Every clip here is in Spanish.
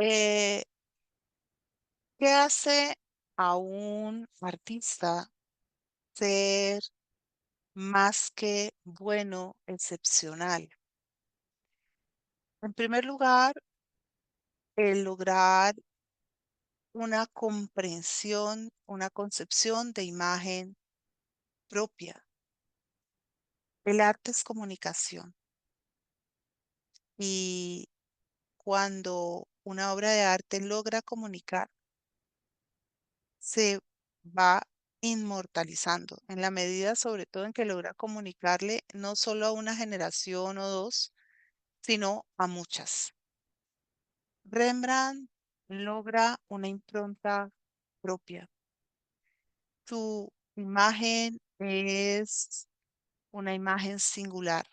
Eh, ¿Qué hace a un artista ser más que bueno, excepcional? En primer lugar, el lograr una comprensión, una concepción de imagen propia. El arte es comunicación y cuando una obra de arte logra comunicar, se va inmortalizando en la medida sobre todo en que logra comunicarle no solo a una generación o dos, sino a muchas. Rembrandt logra una impronta propia. Su imagen es una imagen singular.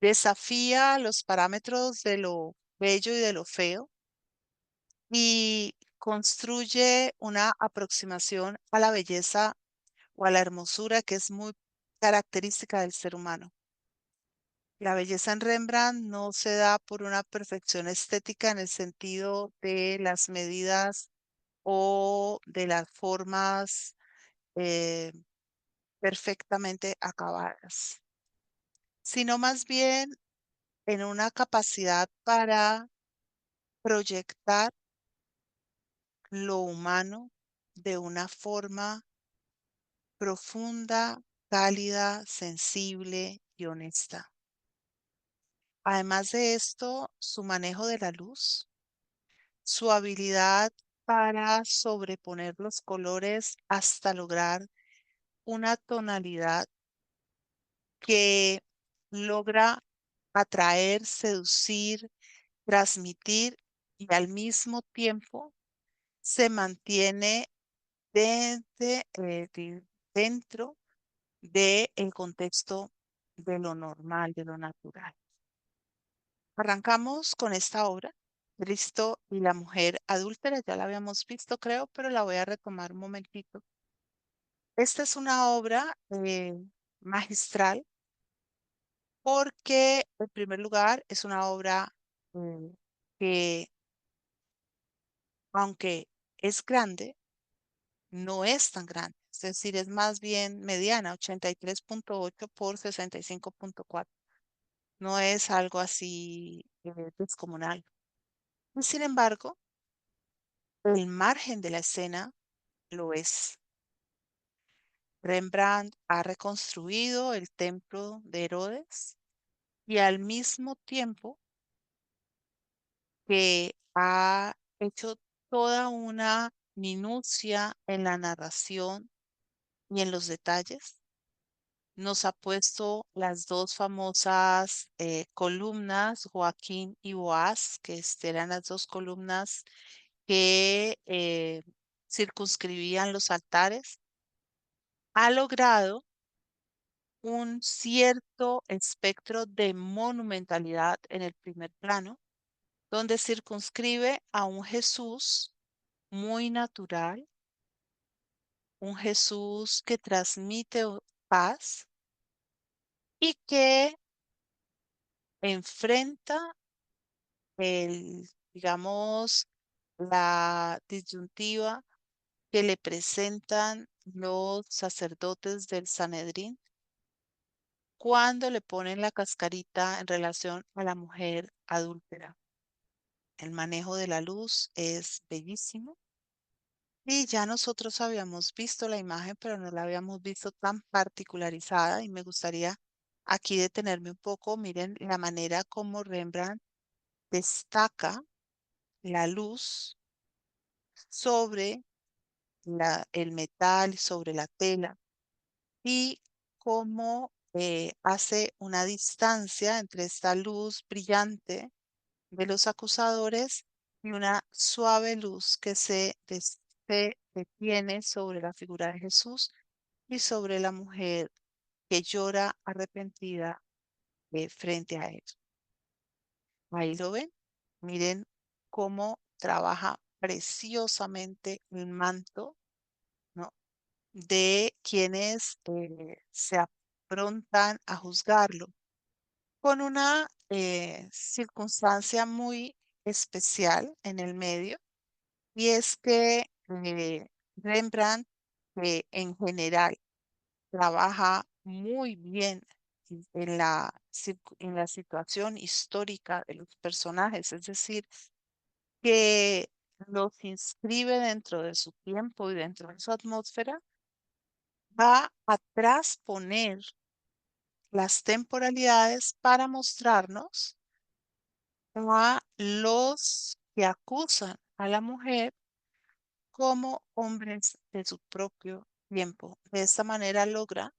Desafía los parámetros de lo bello y de lo feo y construye una aproximación a la belleza o a la hermosura que es muy característica del ser humano. La belleza en Rembrandt no se da por una perfección estética en el sentido de las medidas o de las formas eh, perfectamente acabadas, sino más bien en una capacidad para proyectar lo humano de una forma profunda, cálida, sensible y honesta. Además de esto, su manejo de la luz, su habilidad para sobreponer los colores hasta lograr una tonalidad que logra atraer, seducir, transmitir y al mismo tiempo se mantiene dentro del contexto de lo normal, de lo natural. Arrancamos con esta obra, Cristo y la mujer adúltera. Ya la habíamos visto, creo, pero la voy a retomar un momentito. Esta es una obra magistral porque, en primer lugar, es una obra mm, que, aunque es grande, no es tan grande. Es decir, es más bien mediana, 83,8 por 65,4. No es algo así descomunal. Y sin embargo, el margen de la escena lo es. Rembrandt ha reconstruido el templo de Herodes y al mismo tiempo que ha hecho toda una minucia en la narración y en los detalles, nos ha puesto las dos famosas columnas, Joaquín y Boaz, que eran las dos columnas que circunscribían los altares. Ha logrado un cierto espectro de monumentalidad en el primer plano, donde circunscribe a un Jesús muy natural, un Jesús que transmite paz y que enfrenta digamos, la disyuntiva que le presentan los sacerdotes del Sanedrín cuando le ponen la cascarita en relación a la mujer adúltera. El manejo de la luz es bellísimo y ya nosotros habíamos visto la imagen, pero no la habíamos visto tan particularizada y me gustaría aquí detenerme un poco. Miren la manera como Rembrandt destaca la luz sobre el metal, sobre la tela y cómo hace una distancia entre esta luz brillante de los acusadores y una suave luz que se detiene sobre la figura de Jesús y sobre la mujer que llora arrepentida frente a él. Ahí lo ven. Miren cómo trabaja preciosamente el manto, ¿no? De quienes se aprontan a juzgarlo con una circunstancia muy especial en el medio, y es que Rembrandt, que en general trabaja muy bien en la situación histórica de los personajes, es decir, que los inscribe dentro de su tiempo y dentro de su atmósfera, va a transponer las temporalidades para mostrarnos a los que acusan a la mujer como hombres de su propio tiempo. De esta manera logra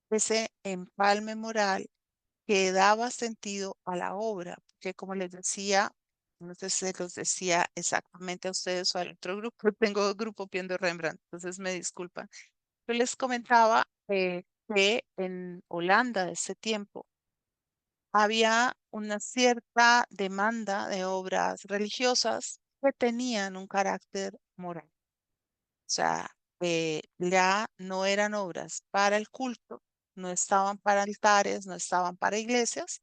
ese empalme moral que daba sentido a la obra, porque como les decía, no sé si se los decía exactamente a ustedes o al otro grupo, tengo grupo viendo Rembrandt, entonces me disculpan. Yo les comentaba que en Holanda de ese tiempo había una cierta demanda de obras religiosas que tenían un carácter moral. O sea, ya no eran obras para el culto, no estaban para altares, no estaban para iglesias,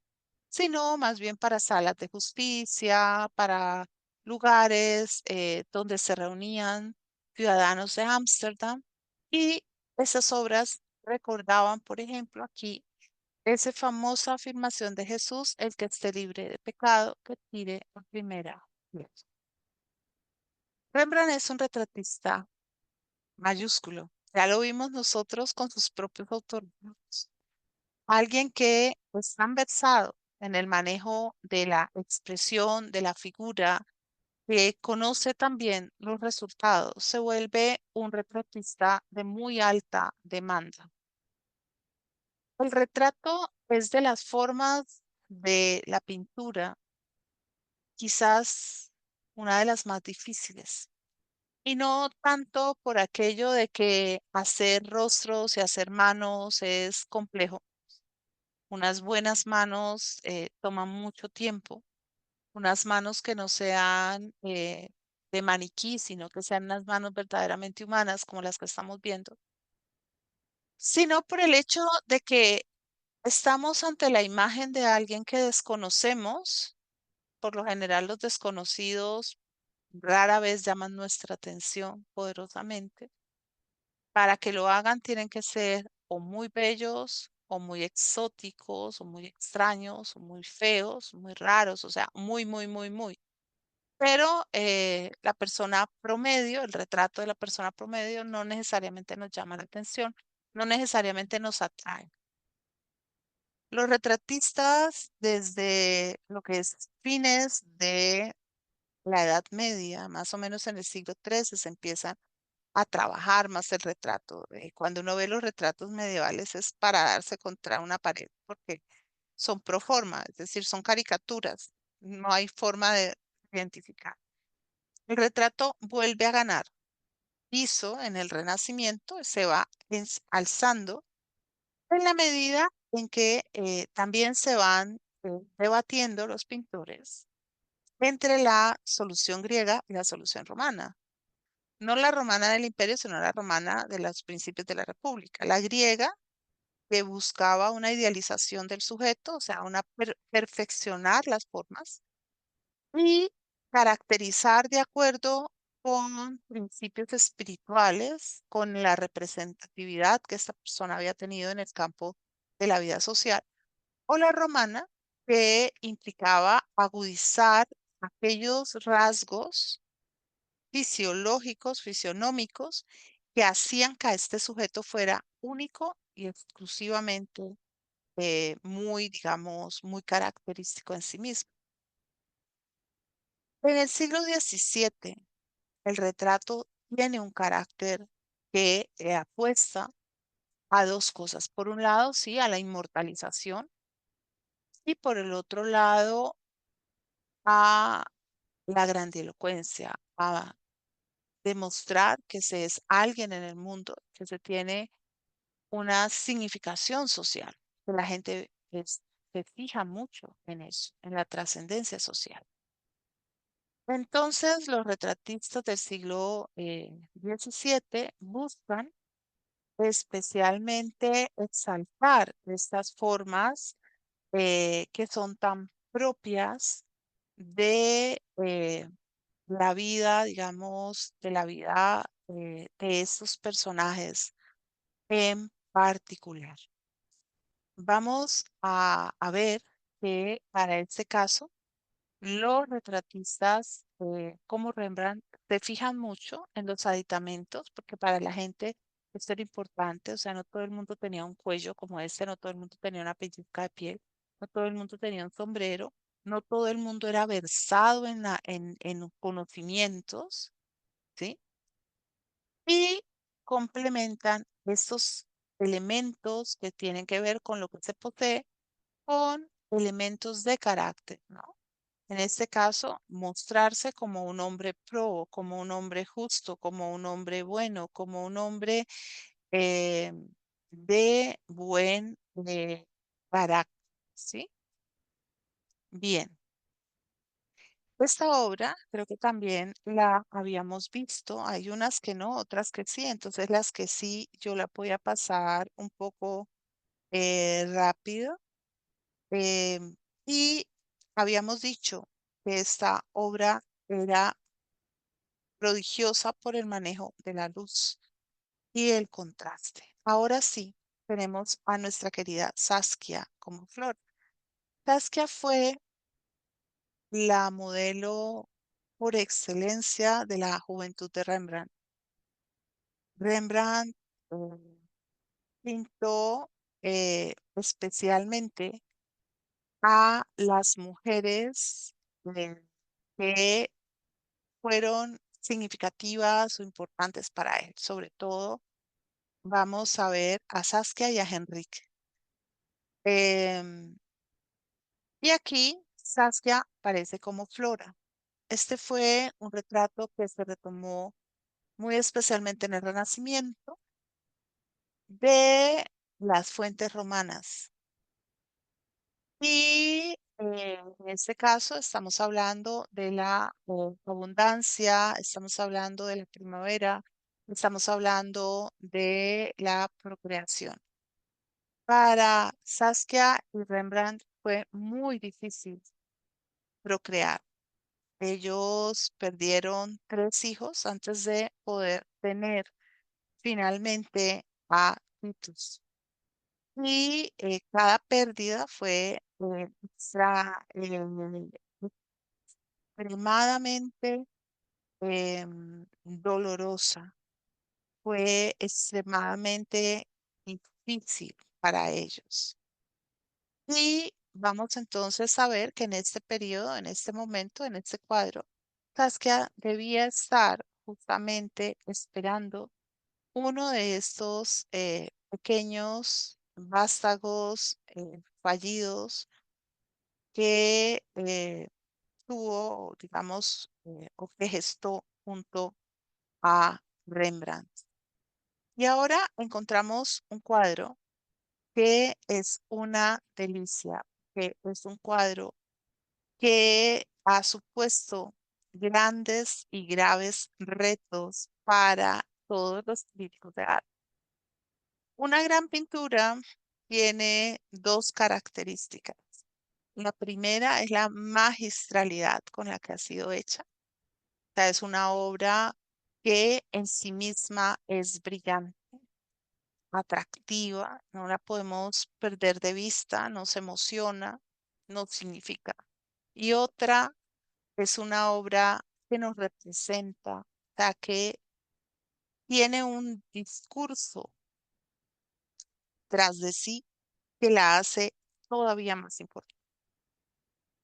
sino más bien para salas de justicia, para lugares donde se reunían ciudadanos de Ámsterdam. Y esas obras recordaban, por ejemplo, aquí esa famosa afirmación de Jesús: el que esté libre de pecado, que tire la primera piedra. Rembrandt es un retratista mayúsculo. Ya lo vimos nosotros con sus propios autores. Alguien que es tan versado en el manejo de la expresión, de la figura, que conoce también los resultados, se vuelve un retratista de muy alta demanda. El retrato es de las formas de la pintura, quizás una de las más difíciles. Y no tanto por aquello de que hacer rostros y hacer manos es complejo. Unas buenas manos toman mucho tiempo. Unas manos que no sean de maniquí, sino que sean unas manos verdaderamente humanas, como las que estamos viendo. Sino por el hecho de que estamos ante la imagen de alguien que desconocemos. Por lo general, los desconocidos rara vez llaman nuestra atención poderosamente. Para que lo hagan tienen que ser o muy bellos, o muy exóticos, o muy extraños, o muy feos, muy raros, o sea, muy, muy, muy, muy. Pero la persona promedio, el retrato de la persona promedio no necesariamente nos llama la atención, no necesariamente nos atrae. Los retratistas desde lo que es fines de la Edad Media, más o menos en el siglo XIII, se empiezan a trabajar más el retrato. Cuando uno ve los retratos medievales es para darse contra una pared, porque son pro forma, es decir, son caricaturas, no hay forma de identificar. El retrato vuelve a ganar piso en el Renacimiento, se va alzando en la medida en que también se van debatiendo los pintores entre la solución griega y la solución romana. No la romana del imperio, sino la romana de los principios de la república. La griega, que buscaba una idealización del sujeto, o sea, perfeccionar las formas y caracterizar de acuerdo con principios espirituales, con la representatividad que esta persona había tenido en el campo de la vida social. O la romana, que implicaba agudizar aquellos rasgos fisiológicos, fisionómicos, que hacían que este sujeto fuera único y exclusivamente muy, digamos, muy característico en sí mismo. En el siglo XVII, el retrato tiene un carácter que apuesta a dos cosas. Por un lado, sí, a la inmortalización, y por el otro lado, a la grandilocuencia, a demostrar que se es alguien en el mundo, que se tiene una significación social, que la gente se fija mucho en eso, en la trascendencia social. Entonces, los retratistas del siglo XVII buscan especialmente exaltar estas formas que son tan propias de la vida, digamos, de la vida de estos personajes en particular. Vamos a ver que para este caso, los retratistas como Rembrandt se fijan mucho en los aditamentos, porque para la gente esto era importante, o sea, no todo el mundo tenía un cuello como este, no todo el mundo tenía una pellizca de piel, no todo el mundo tenía un sombrero, no todo el mundo era versado en conocimientos, ¿sí? Y complementan estos elementos que tienen que ver con lo que se posee con elementos de carácter, ¿no? En este caso, mostrarse como un hombre pro, como un hombre justo, como un hombre bueno, como un hombre eh, de buen carácter, ¿sí? Bien, esta obra creo que también la habíamos visto, hay unas que no, otras que sí, entonces las que sí yo la voy a pasar un poco rápido. Y habíamos dicho que esta obra era prodigiosa por el manejo de la luz y el contraste. Ahora sí, tenemos a nuestra querida Saskia como Flor. Saskia fue la modelo por excelencia de la juventud de Rembrandt. Rembrandt pintó especialmente a las mujeres eh, que fueron significativas o importantes para él. Sobre todo, vamos a ver a Saskia y a Henrik. Em, y aquí Saskia aparece como Flora. Este fue un retrato que se retomó muy especialmente en el Renacimiento de las fuentes romanas. Y en este caso estamos hablando de la abundancia, estamos hablando de la primavera, estamos hablando de la procreación. Para Saskia y Rembrandt fue muy difícil procrear. Ellos perdieron 3 hijos antes de poder tener finalmente a Titus. Y cada pérdida fue extremadamente dolorosa, fue extremadamente difícil para ellos. Y vamos entonces a ver que en este periodo, en este momento, en este cuadro, Saskia debía estar justamente esperando uno de estos pequeños vástagos fallidos que tuvo, digamos, o que gestó junto a Rembrandt. Y ahora encontramos un cuadro que es una delicia, que es un cuadro que ha supuesto grandes y graves retos para todos los críticos de arte. Una gran pintura tiene dos características. La primera es la magistralidad con la que ha sido hecha. O sea, es una obra que en sí misma es brillante, atractiva, no la podemos perder de vista, nos emociona, nos significa. Y otra es una obra que nos representa, o sea, que tiene un discurso tras de sí que la hace todavía más importante.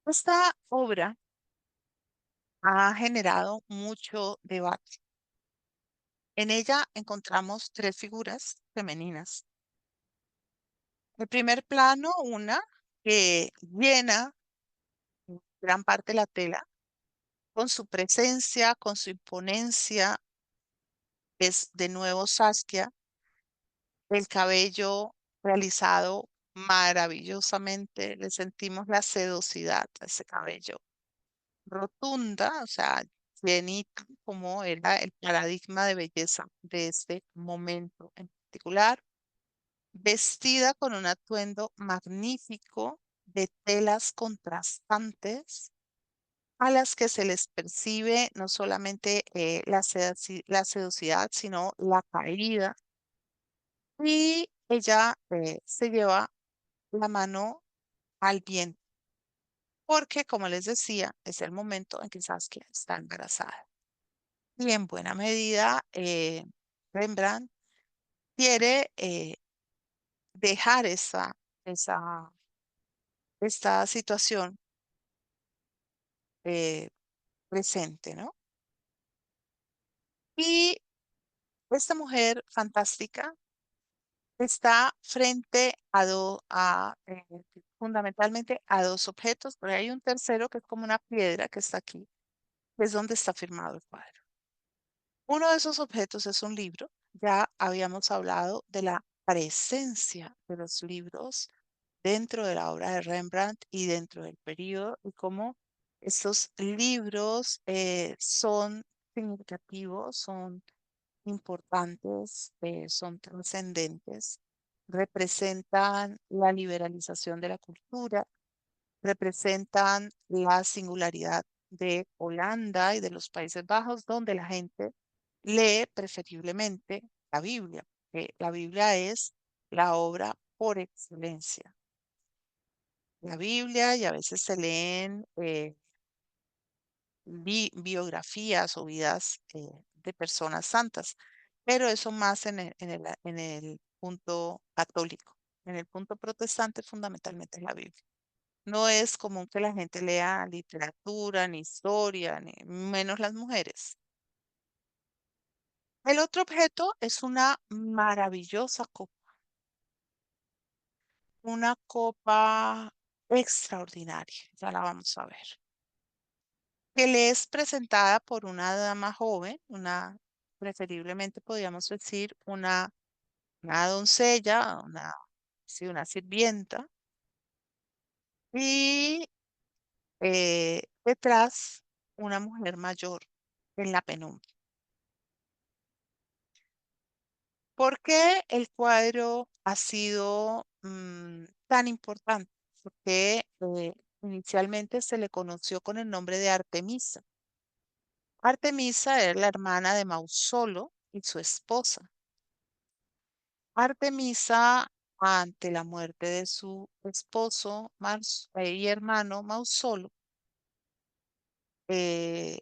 Esta obra ha generado mucho debate. En ella encontramos 3 figuras femeninas. El primer plano, una que llena gran parte de la tela con su presencia, con su imponencia, es de nuevo Saskia, el cabello realizado maravillosamente, le sentimos la sedosidad a ese cabello, rotunda, o sea, llenita, como era el paradigma de belleza de este momento en particular, vestida con un atuendo magnífico de telas contrastantes, a las que se les percibe no solamente la sedosidad, sino la caída. Y ella se lleva la mano al viento, porque como les decía, es el momento en que Saskia está embarazada. Y en buena medida, Rembrandt quiere dejar esa, esta situación eh, presente, ¿no? Y esta mujer fantástica está frente fundamentalmente a dos objetos, pero hay un tercero que es como una piedra que está aquí, que es donde está firmado el cuadro. Uno de esos objetos es un libro. Ya habíamos hablado de la presencia de los libros dentro de la obra de Rembrandt y dentro del periodo y cómo estos libros son significativos, son importantes, son trascendentes, representan la liberalización de la cultura, representan la singularidad de Holanda y de los Países Bajos, donde la gente lee preferiblemente la Biblia, que la Biblia es la obra por excelencia. La Biblia y a veces se leen biografías o vidas de personas santas, pero eso más en el punto católico. En el punto protestante fundamentalmente es la Biblia. No es común que la gente lea literatura, ni historia, ni menos las mujeres. El otro objeto es una maravillosa copa, una copa extraordinaria, ya la vamos a ver, que le es presentada por una dama joven, preferiblemente podríamos decir una doncella, sí, una sirvienta, y detrás una mujer mayor en la penumbra. ¿Por qué el cuadro ha sido tan importante? Porque inicialmente se le conoció con el nombre de Artemisa. Artemisa era la hermana de Mausolo y su esposa. Artemisa, ante la muerte de su esposo y hermano Mausolo, eh,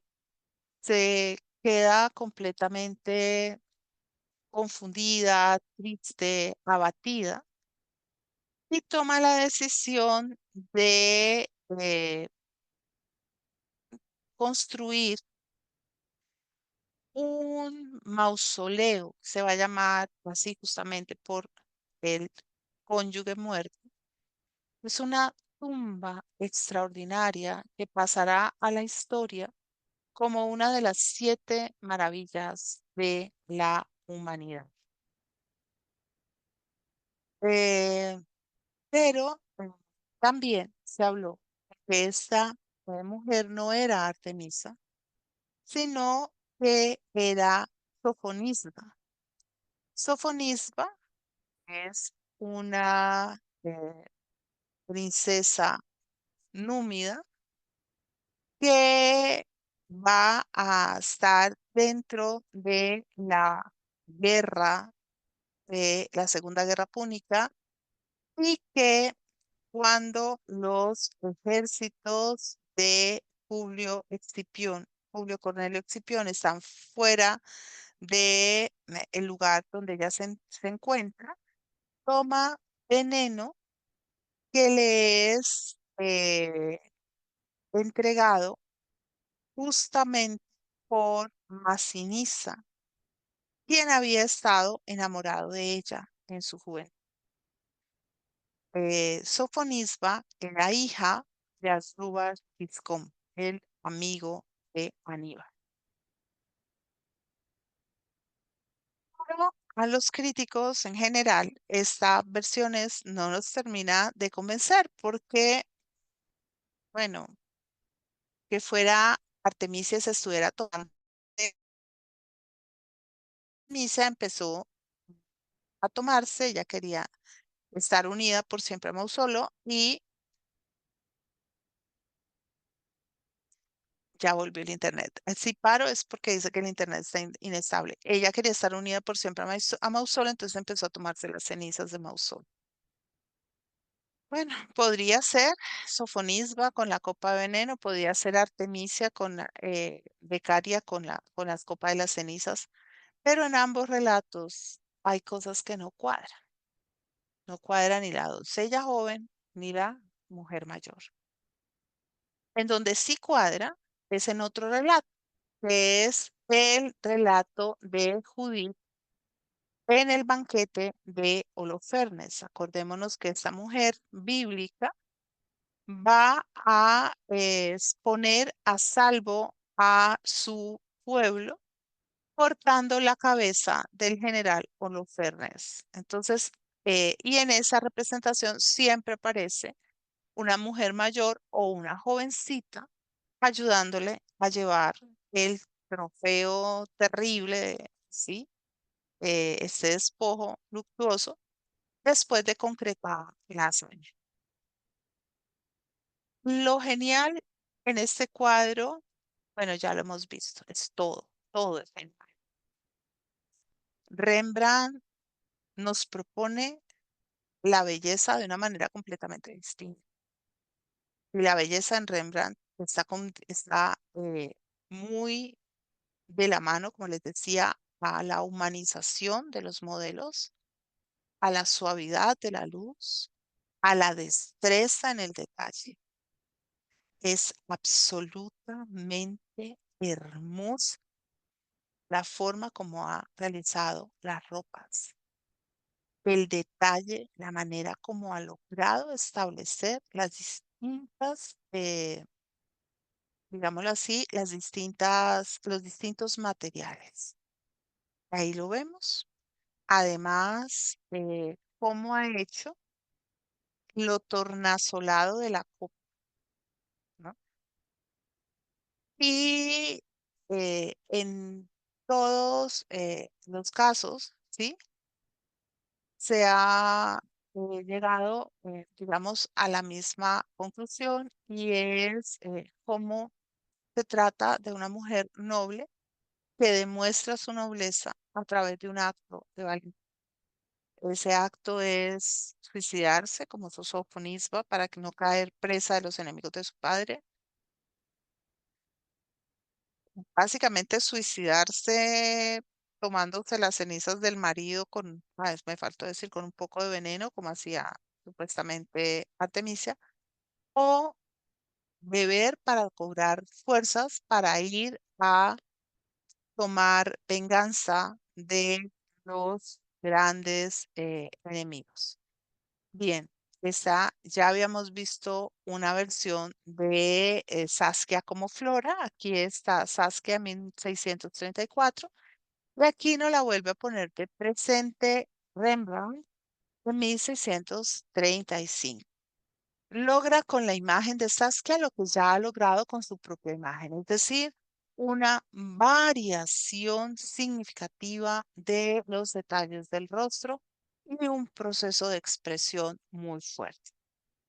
se queda completamente confundida, triste, abatida y toma la decisión de construir un mausoleo, se va a llamar así justamente por el cónyuge muerto. Es una tumba extraordinaria que pasará a la historia como una de las 7 maravillas de la humanidad. Eh, pero también se habló que esta mujer no era Artemisa, sino que era Sofonisba. Sofonisba es una princesa númida que va a estar dentro de la guerra de la Segunda Guerra Púnica y que cuando los ejércitos de Publio Cornelio Escipión están fuera de el lugar donde ella se encuentra, toma veneno que le es entregado justamente por Masinisa, quien había estado enamorado de ella en su juventud. Sofonisba era hija de Asdrúbal Giscón, el amigo de Aníbal. Pero a los críticos en general, esta versiones no nos termina de convencer porque, bueno, que fuera Artemisia se estuviera tomando. Artemisia empezó a tomarse, ella quería estar unida por siempre a Mausolo y ya volvió el internet. Si paro es porque dice que el internet está inestable. Ella quería estar unida por siempre a a Mausol, entonces empezó a tomarse las cenizas de Mausol. Bueno, podría ser Sofonisba con la copa de veneno, podría ser Artemisia con Becaria con con las copas de las cenizas, pero en ambos relatos hay cosas que no cuadran. No cuadra ni la doncella joven ni la mujer mayor. En donde sí cuadra es en otro relato, que es el relato de Judith en el banquete de Holofernes. Acordémonos que esta mujer bíblica va a poner a salvo a su pueblo cortando la cabeza del general Holofernes. Entonces, y en esa representación siempre aparece una mujer mayor o una jovencita ayudándole a llevar el trofeo terrible, ¿sí? Este despojo luctuoso después de concretar la hazaña. Lo genial en este cuadro, bueno, ya lo hemos visto, es todo, todo es genial. Rembrandt nos propone la belleza de una manera completamente distinta. Y la belleza en Rembrandt está muy de la mano, como les decía, a la humanización de los modelos, a la suavidad de la luz, a la destreza en el detalle. Es absolutamente hermosa la forma como ha realizado las ropas, el detalle, la manera como ha logrado establecer las distintas, digámoslo así, los distintos materiales. Ahí lo vemos. Además, cómo ha hecho lo tornasolado de la copa, ¿no? Y en todos los casos, ¿sí? Se ha llegado, digamos, a la misma conclusión y es cómo se trata de una mujer noble que demuestra su nobleza a través de un acto de valentía. Ese acto es suicidarse como Sofonisba para que no caer presa de los enemigos de su padre. Básicamente suicidarse tomándose las cenizas del marido me faltó decir, con un poco de veneno, como hacía supuestamente Artemisia, o beber para cobrar fuerzas para ir a tomar venganza de los grandes enemigos. Bien, ya habíamos visto una versión de Saskia como Flora. Aquí está Saskia 1634. Y aquí nos la vuelve a poner de presente Rembrandt en 1635. Logra con la imagen de Saskia lo que ya ha logrado con su propia imagen, es decir, una variación significativa de los detalles del rostro y un proceso de expresión muy fuerte.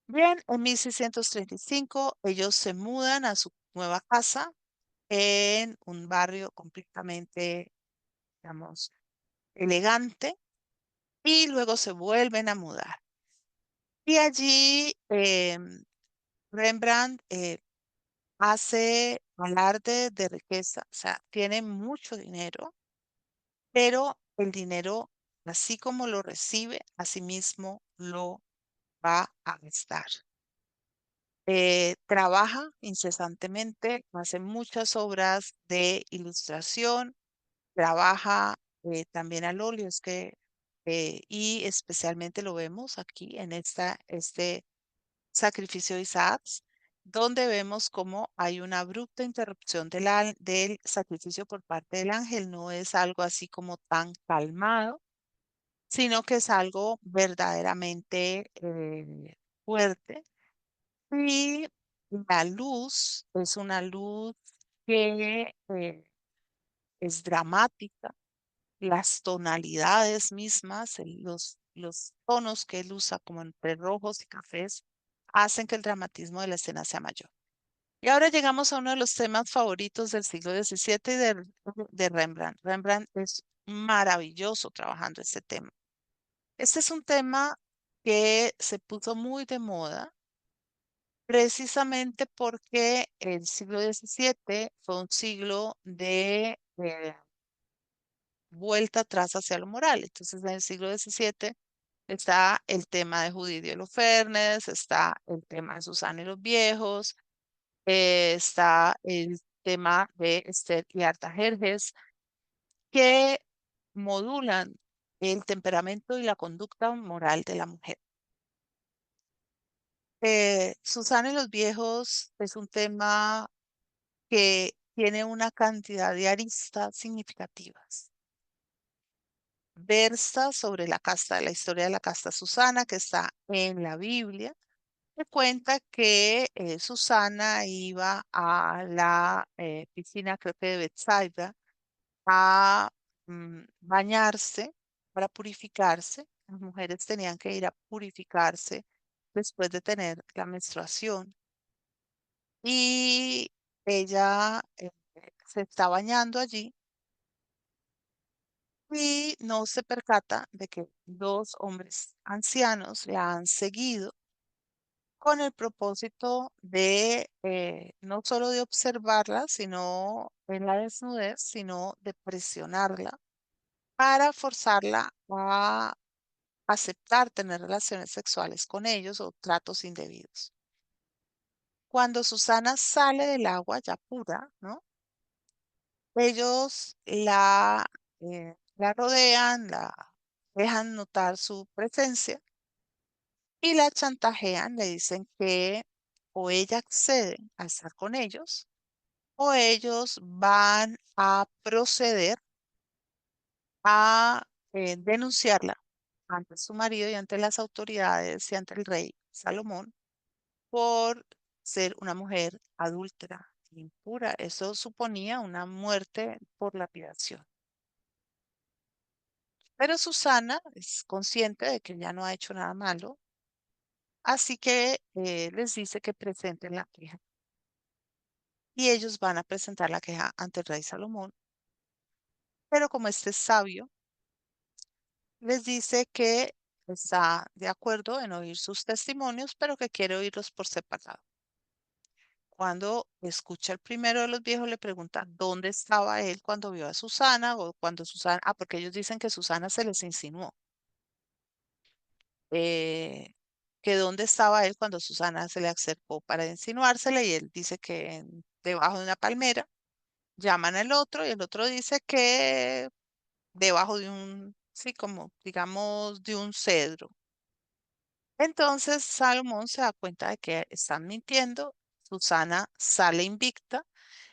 Bien, en 1635 ellos se mudan a su nueva casa en un barrio completamente, digamos, elegante y luego se vuelven a mudar. Y allí Rembrandt hace alarde de riqueza, o sea, tiene mucho dinero, pero el dinero, así como lo recibe, asimismo lo va a gastar. Trabaja incesantemente, hace muchas obras de ilustración, trabaja también al óleo, y especialmente lo vemos aquí en este sacrificio de Isaac, donde vemos cómo hay una abrupta interrupción del sacrificio por parte del ángel. No es algo así como tan calmado, sino que es algo verdaderamente fuerte. Y la luz es una luz que es dramática. Las tonalidades mismas, los tonos que él usa como entre rojos y cafés, hacen que el dramatismo de la escena sea mayor. Y ahora llegamos a uno de los temas favoritos del siglo XVII y de Rembrandt. Rembrandt es maravilloso trabajando este tema. Este es un tema que se puso muy de moda precisamente porque el siglo XVII fue un siglo de vuelta atrás hacia lo moral. Entonces, en el siglo XVII está el tema de Judith y Holofernes, está el tema de Susana y los viejos, está el tema de Esther y Artajerjes, que modulan el temperamento y la conducta moral de la mujer. Susana y los viejos es un tema que tiene una cantidad de aristas significativas. Versa sobre la casta, la historia de la casta Susana, que está en la Biblia, que cuenta que Susana iba a la piscina, creo que de Bethsaida, a bañarse para purificarse. Las mujeres tenían que ir a purificarse después de tener la menstruación. Y ella se está bañando allí y no se percata de que dos hombres ancianos la han seguido con el propósito de no solo de observarla, sino en la desnudez, sino de presionarla para forzarla a aceptar tener relaciones sexuales con ellos o tratos indebidos. Cuando Susana sale del agua ya pura, ¿no? Ellos la rodean, la dejan notar su presencia y la chantajean, le dicen que o ella accede a estar con ellos o ellos van a proceder a denunciarla ante su marido y ante las autoridades y ante el rey Salomón por ser una mujer adúltera, impura. Eso suponía una muerte por lapidación. Pero Susana es consciente de que ya no ha hecho nada malo, así que les dice que presenten la queja. Y ellos van a presentar la queja ante el rey Salomón. Pero como este es sabio, les dice que está de acuerdo en oír sus testimonios, pero que quiere oírlos por separado. Cuando escucha el primero de los viejos, le pregunta dónde estaba él cuando vio a Susana o cuando Susana, porque ellos dicen que Susana se les insinuó. eh, que dónde estaba él cuando Susana se le acercó para insinuársele y él dice que debajo de una palmera. Llaman al otro y el otro dice que debajo de un, sí, como digamos, de un cedro. Entonces Salomón se da cuenta de que están mintiendo, Susana sale invicta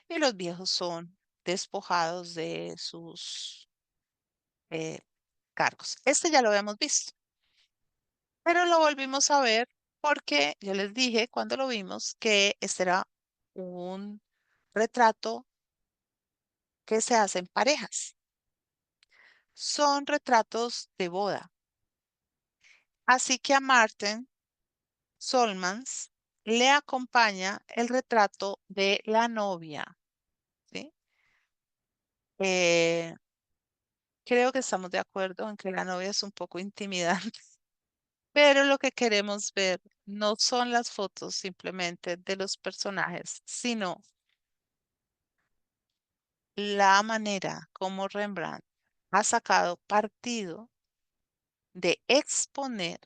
y los viejos son despojados de sus eh, cargos. Este ya lo habíamos visto, pero lo volvimos a ver porque yo les dije cuando lo vimos que este era un retrato que se hace en parejas. Son retratos de boda. Así que a Martin Solmans le acompaña el retrato de la novia, ¿sí? Eh, creo que estamos de acuerdo en que la novia es un poco intimidante, pero lo que queremos ver no son las fotos simplemente de los personajes, sino la manera como Rembrandt ha sacado partido de exponer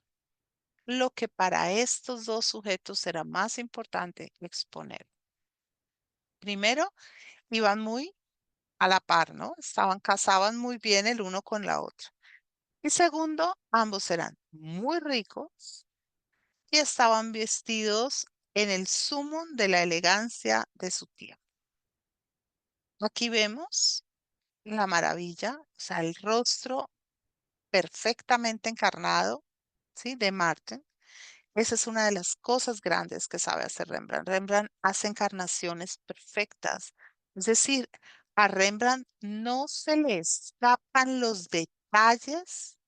lo que para estos dos sujetos será más importante exponer. Primero, iban muy a la par, ¿no? Casaban muy bien el uno con la otra. Y segundo, ambos eran muy ricos y estaban vestidos en el sumo de la elegancia de su tiempo. Aquí vemos la maravilla, o sea, el rostro perfectamente encarnado, ¿sí? De Martin. Esa es una de las cosas grandes que sabe hacer Rembrandt. Rembrandt hace encarnaciones perfectas. Es decir, a Rembrandt no se le escapan los detalles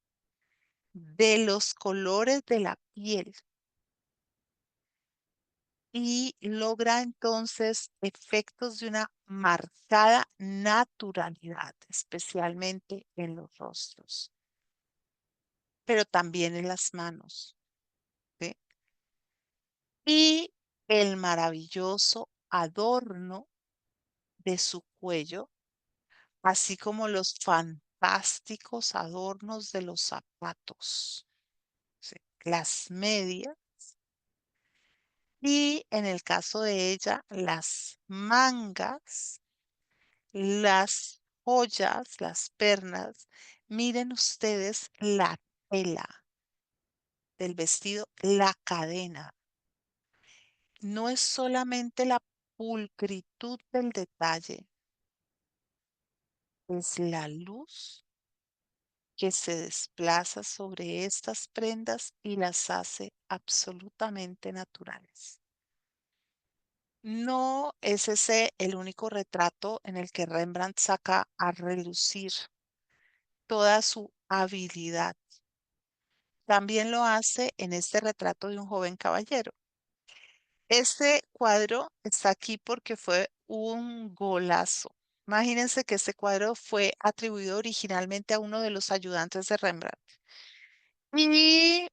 de los colores de la piel. y logra entonces efectos de una marcada naturalidad, especialmente en los rostros, pero también en las manos, ¿sí? Y el maravilloso adorno de su cuello, así como los fantásticos adornos de los zapatos, ¿sí? Las medias y en el caso de ella, las mangas, las joyas, las perlas. Miren ustedes la tela del vestido, la cadena. No es solamente la pulcritud del detalle, es la luz que se desplaza sobre estas prendas y las hace absolutamente naturales. No es ese el único retrato en el que Rembrandt saca a relucir toda su habilidad. También lo hace en este retrato de un joven caballero. Este cuadro está aquí porque fue un golazo. Imagínense que este cuadro fue atribuido originalmente a uno de los ayudantes de Rembrandt. Y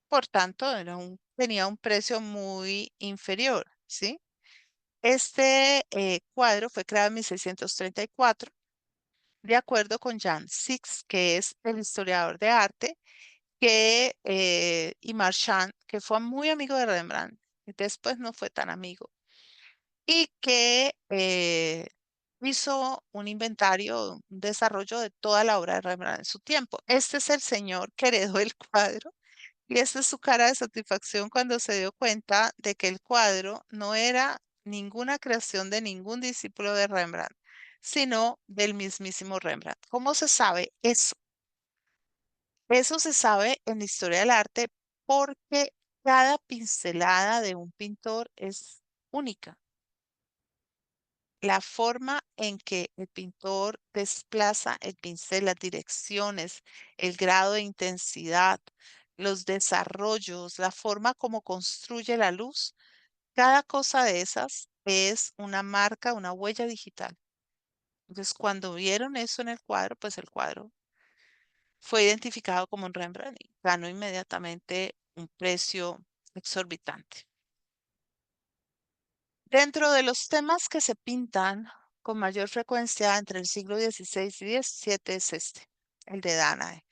por tanto tenía un precio muy inferior, ¿sí? Este cuadro fue creado en 1634, de acuerdo con Jan Six, que es el historiador de arte, y Marchand, que fue muy amigo de Rembrandt, y después no fue tan amigo, y que hizo un inventario, un desarrollo de toda la obra de Rembrandt en su tiempo. Este es el señor que heredó el cuadro y esta es su cara de satisfacción cuando se dio cuenta de que el cuadro no era ninguna creación de ningún discípulo de Rembrandt, sino del mismísimo Rembrandt. ¿Cómo se sabe eso? Eso se sabe en la historia del arte porque cada pincelada de un pintor es única. La forma en que el pintor desplaza el pincel, las direcciones, el grado de intensidad, los desarrollos, la forma como construye la luz, cada cosa de esas es una marca, una huella digital. Entonces, cuando vieron eso en el cuadro, pues el cuadro fue identificado como un Rembrandt y ganó inmediatamente un precio exorbitante. Dentro de los temas que se pintan con mayor frecuencia entre el siglo XVI y XVII es este, el de Danae.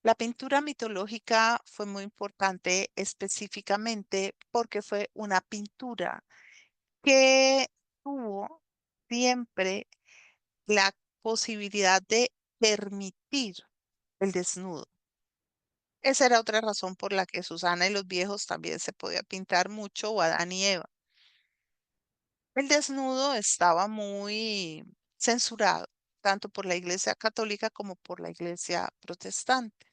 La pintura mitológica fue muy importante específicamente porque fue una pintura que tuvo siempre la posibilidad de permitir el desnudo. Esa era otra razón por la que Susana y los viejos también se podía pintar mucho, o Adán y Eva. El desnudo estaba muy censurado, tanto por la Iglesia católica como por la Iglesia protestante.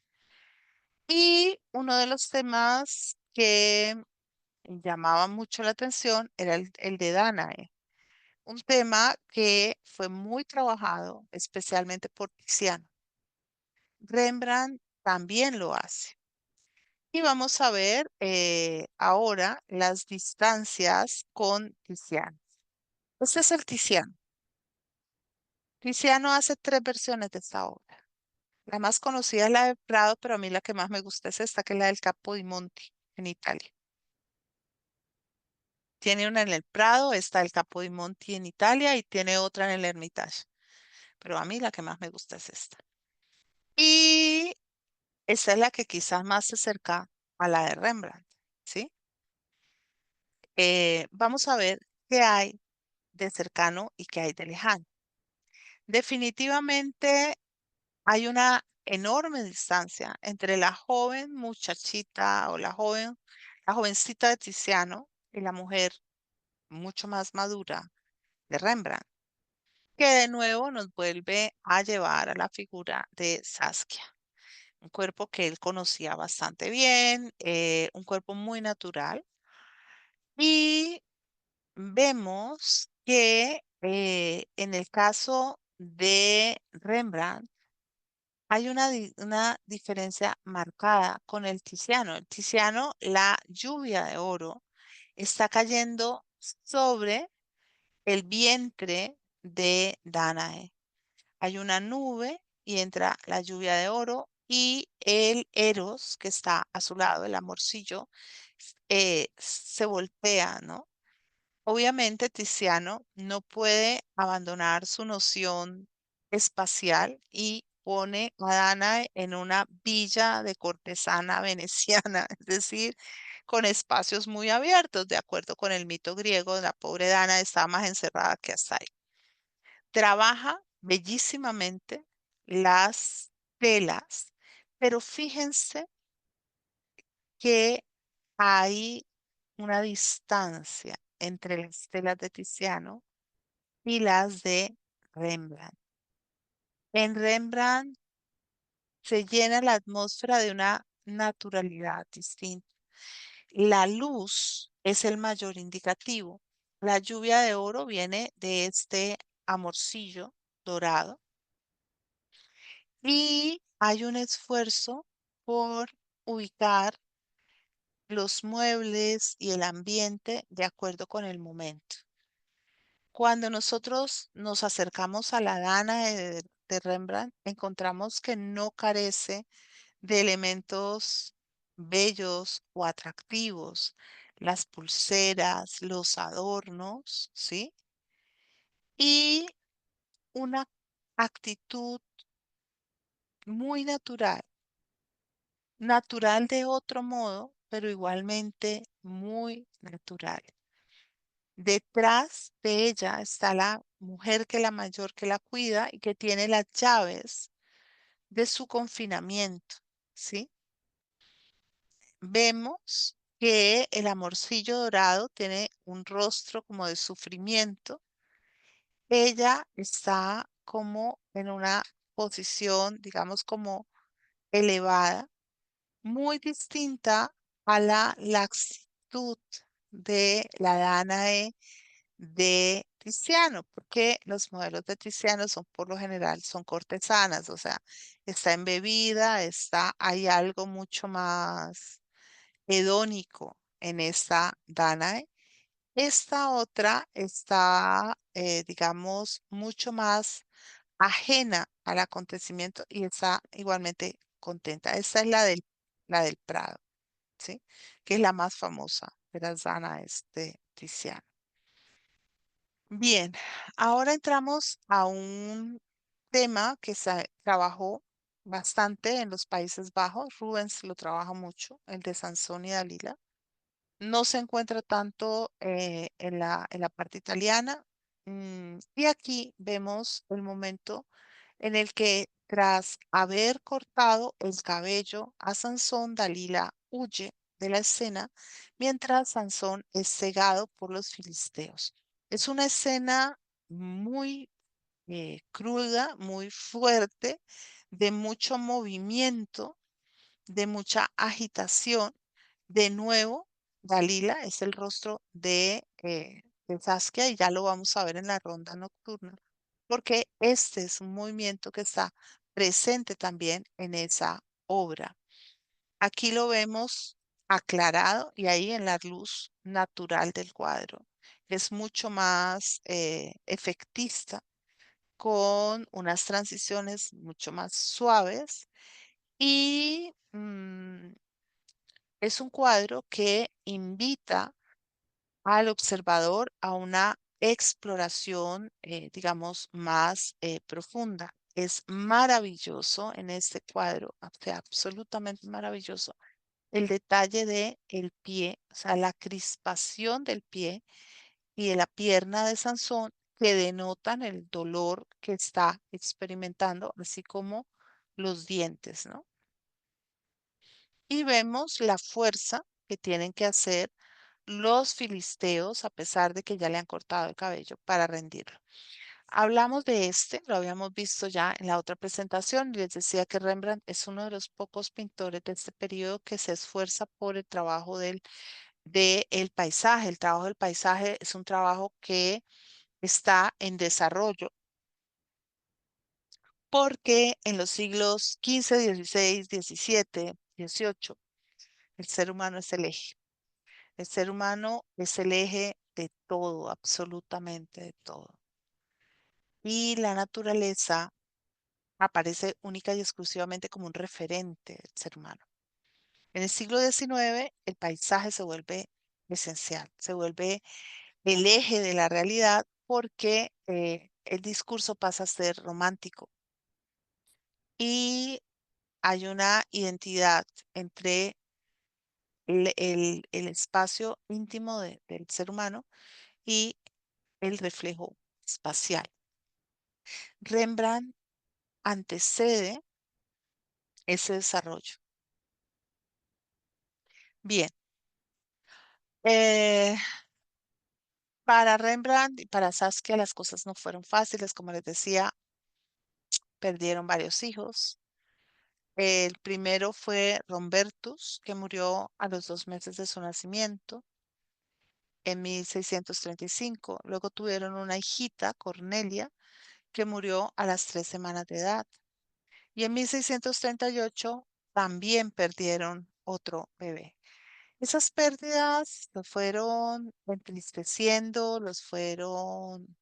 Y uno de los temas que llamaba mucho la atención era el de Danae, un tema que fue muy trabajado, especialmente por Tiziano. Rembrandt también lo hace. Y vamos a ver ahora las distancias con Tiziano. Este es el Tiziano. Tiziano hace tres versiones de esta obra. La más conocida es la de Prado, pero a mí la que más me gusta es esta, que es la del Capo di Monte en Italia. Tiene una en el Prado, está el Capo di Monte en Italia y tiene otra en el Hermitage. Pero a mí la que más me gusta es esta. Y esta es la que quizás más se acerca a la de Rembrandt, ¿sí? Vamos a ver qué hay de cercano y qué hay de lejano. Definitivamente hay una enorme distancia entre la joven muchachita o la jovencita de Tiziano y la mujer mucho más madura de Rembrandt, que de nuevo nos vuelve a llevar a la figura de Saskia, un cuerpo que él conocía bastante bien, un cuerpo muy natural. Y vemos que en el caso de Rembrandt, hay una diferencia marcada con el Tiziano. El Tiziano, la lluvia de oro, está cayendo sobre el vientre de Danae. Hay una nube y entra la lluvia de oro y el Eros que está a su lado, el amorcillo, se voltea, ¿no? Obviamente Tiziano no puede abandonar su noción espacial y pone a Danae en una villa de cortesana veneciana, es decir, con espacios muy abiertos, de acuerdo con el mito griego, la pobre Dana está más encerrada que hasta ahí. Trabaja bellísimamente las telas, pero fíjense que hay una distancia entre las telas de Tiziano y las de Rembrandt. En Rembrandt se llena la atmósfera de una naturalidad distinta. La luz es el mayor indicativo. La lluvia de oro viene de este amorcillo dorado y hay un esfuerzo por ubicar los muebles y el ambiente de acuerdo con el momento. Cuando nosotros nos acercamos a la Dana de Rembrandt, encontramos que no carece de elementos bellos o atractivos, las pulseras, los adornos, ¿sí? Y una actitud muy natural, natural de otro modo, pero igualmente muy natural. Detrás de ella está la mujer que la mayor que la cuida y que tiene las llaves de su confinamiento, ¿sí? Vemos que el amorcillo dorado tiene un rostro como de sufrimiento. Ella está como en una posición, digamos, como elevada, muy distinta a la laxitud de la Danae de Tiziano, porque los modelos de Tiziano son por lo general son cortesanas, o sea, está embebida, hay algo mucho más hedónico en esta Danae. Esta otra está, digamos, mucho más ajena al acontecimiento y está igualmente contenta. Esta es la del Prado, ¿sí? Que es la más famosa de las Danaes de Tiziano. Bien, ahora entramos a un tema que se trabajó bastante en los Países Bajos. Rubens lo trabaja mucho, el de Sansón y Dalila. No se encuentra tanto en la parte italiana. Y aquí vemos el momento en el que tras haber cortado el cabello a Sansón, Dalila huye de la escena mientras Sansón es cegado por los filisteos. Es una escena muy cruda, muy fuerte, de mucho movimiento, de mucha agitación. De nuevo, Dalila es el rostro de Saskia y ya lo vamos a ver en la ronda nocturna, porque este es un movimiento que está presente también en esa obra. Aquí lo vemos aclarado y ahí en la luz natural del cuadro. Es mucho más efectista, con unas transiciones mucho más suaves y es un cuadro que invita al observador a una exploración, digamos, más profunda. Es maravilloso en este cuadro, absolutamente maravilloso, el detalle de el pie, o sea, la crispación del pie y de la pierna de Sansón que denotan el dolor que está experimentando, así como los dientes, ¿no? Y vemos la fuerza que tienen que hacer los filisteos, a pesar de que ya le han cortado el cabello, para rendirlo. Hablamos de este, lo habíamos visto ya en la otra presentación, y les decía que Rembrandt es uno de los pocos pintores de este periodo que se esfuerza por el trabajo del paisaje. El trabajo del paisaje es un trabajo que está en desarrollo porque en los siglos XV, XVI, XVII, XVIII, el ser humano es el eje. El ser humano es el eje de todo, absolutamente de todo. Y la naturaleza aparece única y exclusivamente como un referente del ser humano. En el siglo XIX, el paisaje se vuelve esencial, se vuelve el eje de la realidad porque el discurso pasa a ser romántico y hay una identidad entre el espacio íntimo del ser humano y el reflejo espacial. Rembrandt antecede ese desarrollo. Bien, eh, para Rembrandt y para Saskia las cosas no fueron fáciles, como les decía, perdieron varios hijos. El primero fue Rombertus, que murió a los 2 meses de su nacimiento en 1635. Luego tuvieron una hijita, Cornelia, que murió a las 3 semanas de edad. Y en 1638 también perdieron otro bebé. Esas pérdidas los fueron entristeciendo, los fueron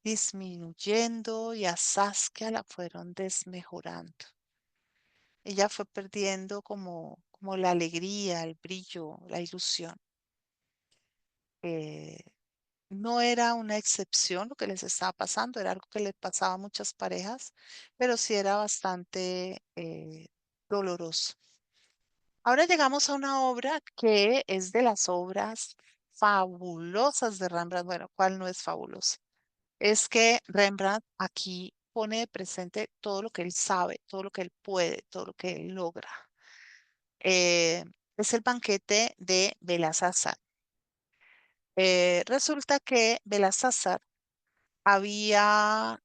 disminuyendo y a Saskia la fueron desmejorando. Ella fue perdiendo como la alegría, el brillo, la ilusión. Eh, no era una excepción lo que les estaba pasando, era algo que les pasaba a muchas parejas, pero sí era bastante doloroso. Ahora llegamos a una obra que es de las obras fabulosas de Rembrandt. Bueno, ¿cuál no es fabulosa? Es que Rembrandt aquí pone de presente todo lo que él sabe, todo lo que él puede, todo lo que él logra. Eh, es el banquete de Belsasar. Resulta que Belsasar había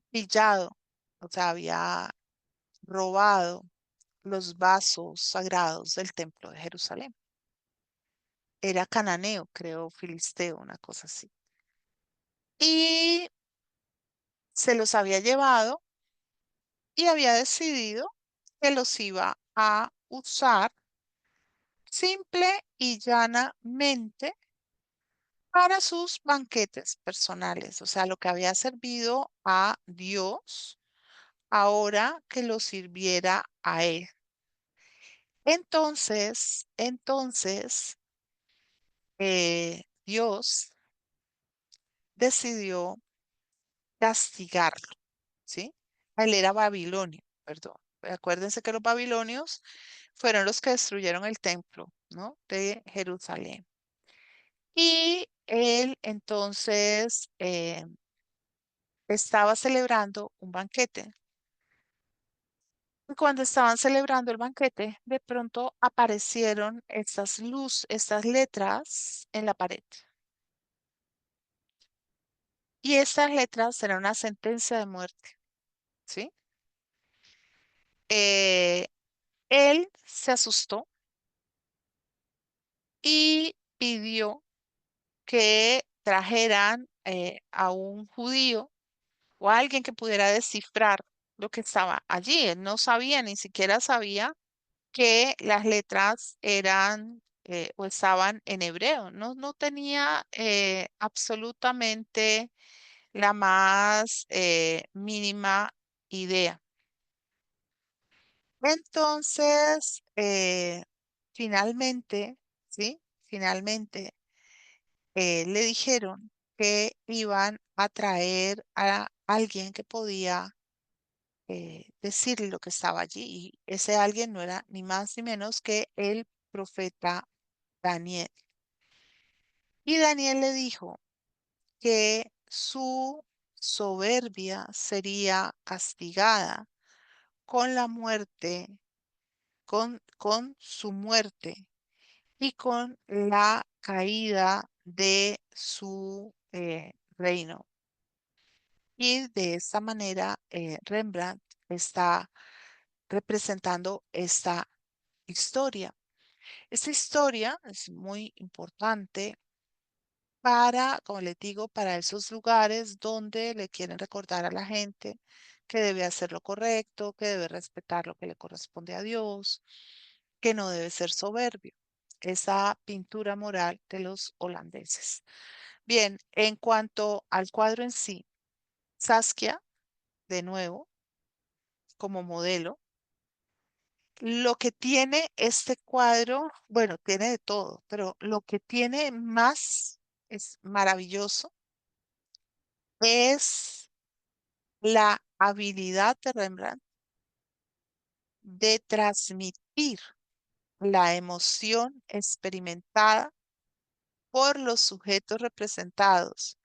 pillado, o sea, había robado los vasos sagrados del templo de Jerusalén. Era cananeo, creo, filisteo, una cosa así. Y se los había llevado y había decidido que los iba a usar simple y llanamente para sus banquetes personales, o sea, lo que había servido a Dios, ahora que lo sirviera a él. Entonces, Dios decidió castigarlo, ¿sí? Él era babilonio, perdón. Acuérdense que los babilonios fueron los que destruyeron el templo, ¿no? De Jerusalén. Y él entonces estaba celebrando un banquete. Y cuando estaban celebrando el banquete, de pronto aparecieron estas letras en la pared. Y estas letras eran una sentencia de muerte, ¿sí? Eh, él se asustó y pidió que trajeran a un judío o a alguien que pudiera descifrar lo que estaba allí. Él no sabía, ni siquiera sabía que las letras eran o estaban en hebreo. No, no tenía absolutamente la más mínima idea. Entonces, finalmente, ¿sí? Finalmente le dijeron que iban a traer a alguien que podía decirle lo que estaba allí. Y ese alguien no era ni más ni menos que el profeta Daniel. Y Daniel le dijo que su soberbia sería castigada con la muerte, con su muerte y con la caída de su reino. Y de esta manera, Rembrandt está representando esta historia. Esta historia es muy importante para, como les digo, para esos lugares donde le quieren recordar a la gente que debe hacer lo correcto, que debe respetar lo que le corresponde a Dios, que no debe ser soberbio. esa pintura mural de los holandeses. Bien, en cuanto al cuadro en sí, Saskia, de nuevo, como modelo, lo que tiene este cuadro, bueno, tiene de todo, pero lo que tiene más es maravilloso es la habilidad de Rembrandt de transmitir la emoción experimentada por los sujetos representados,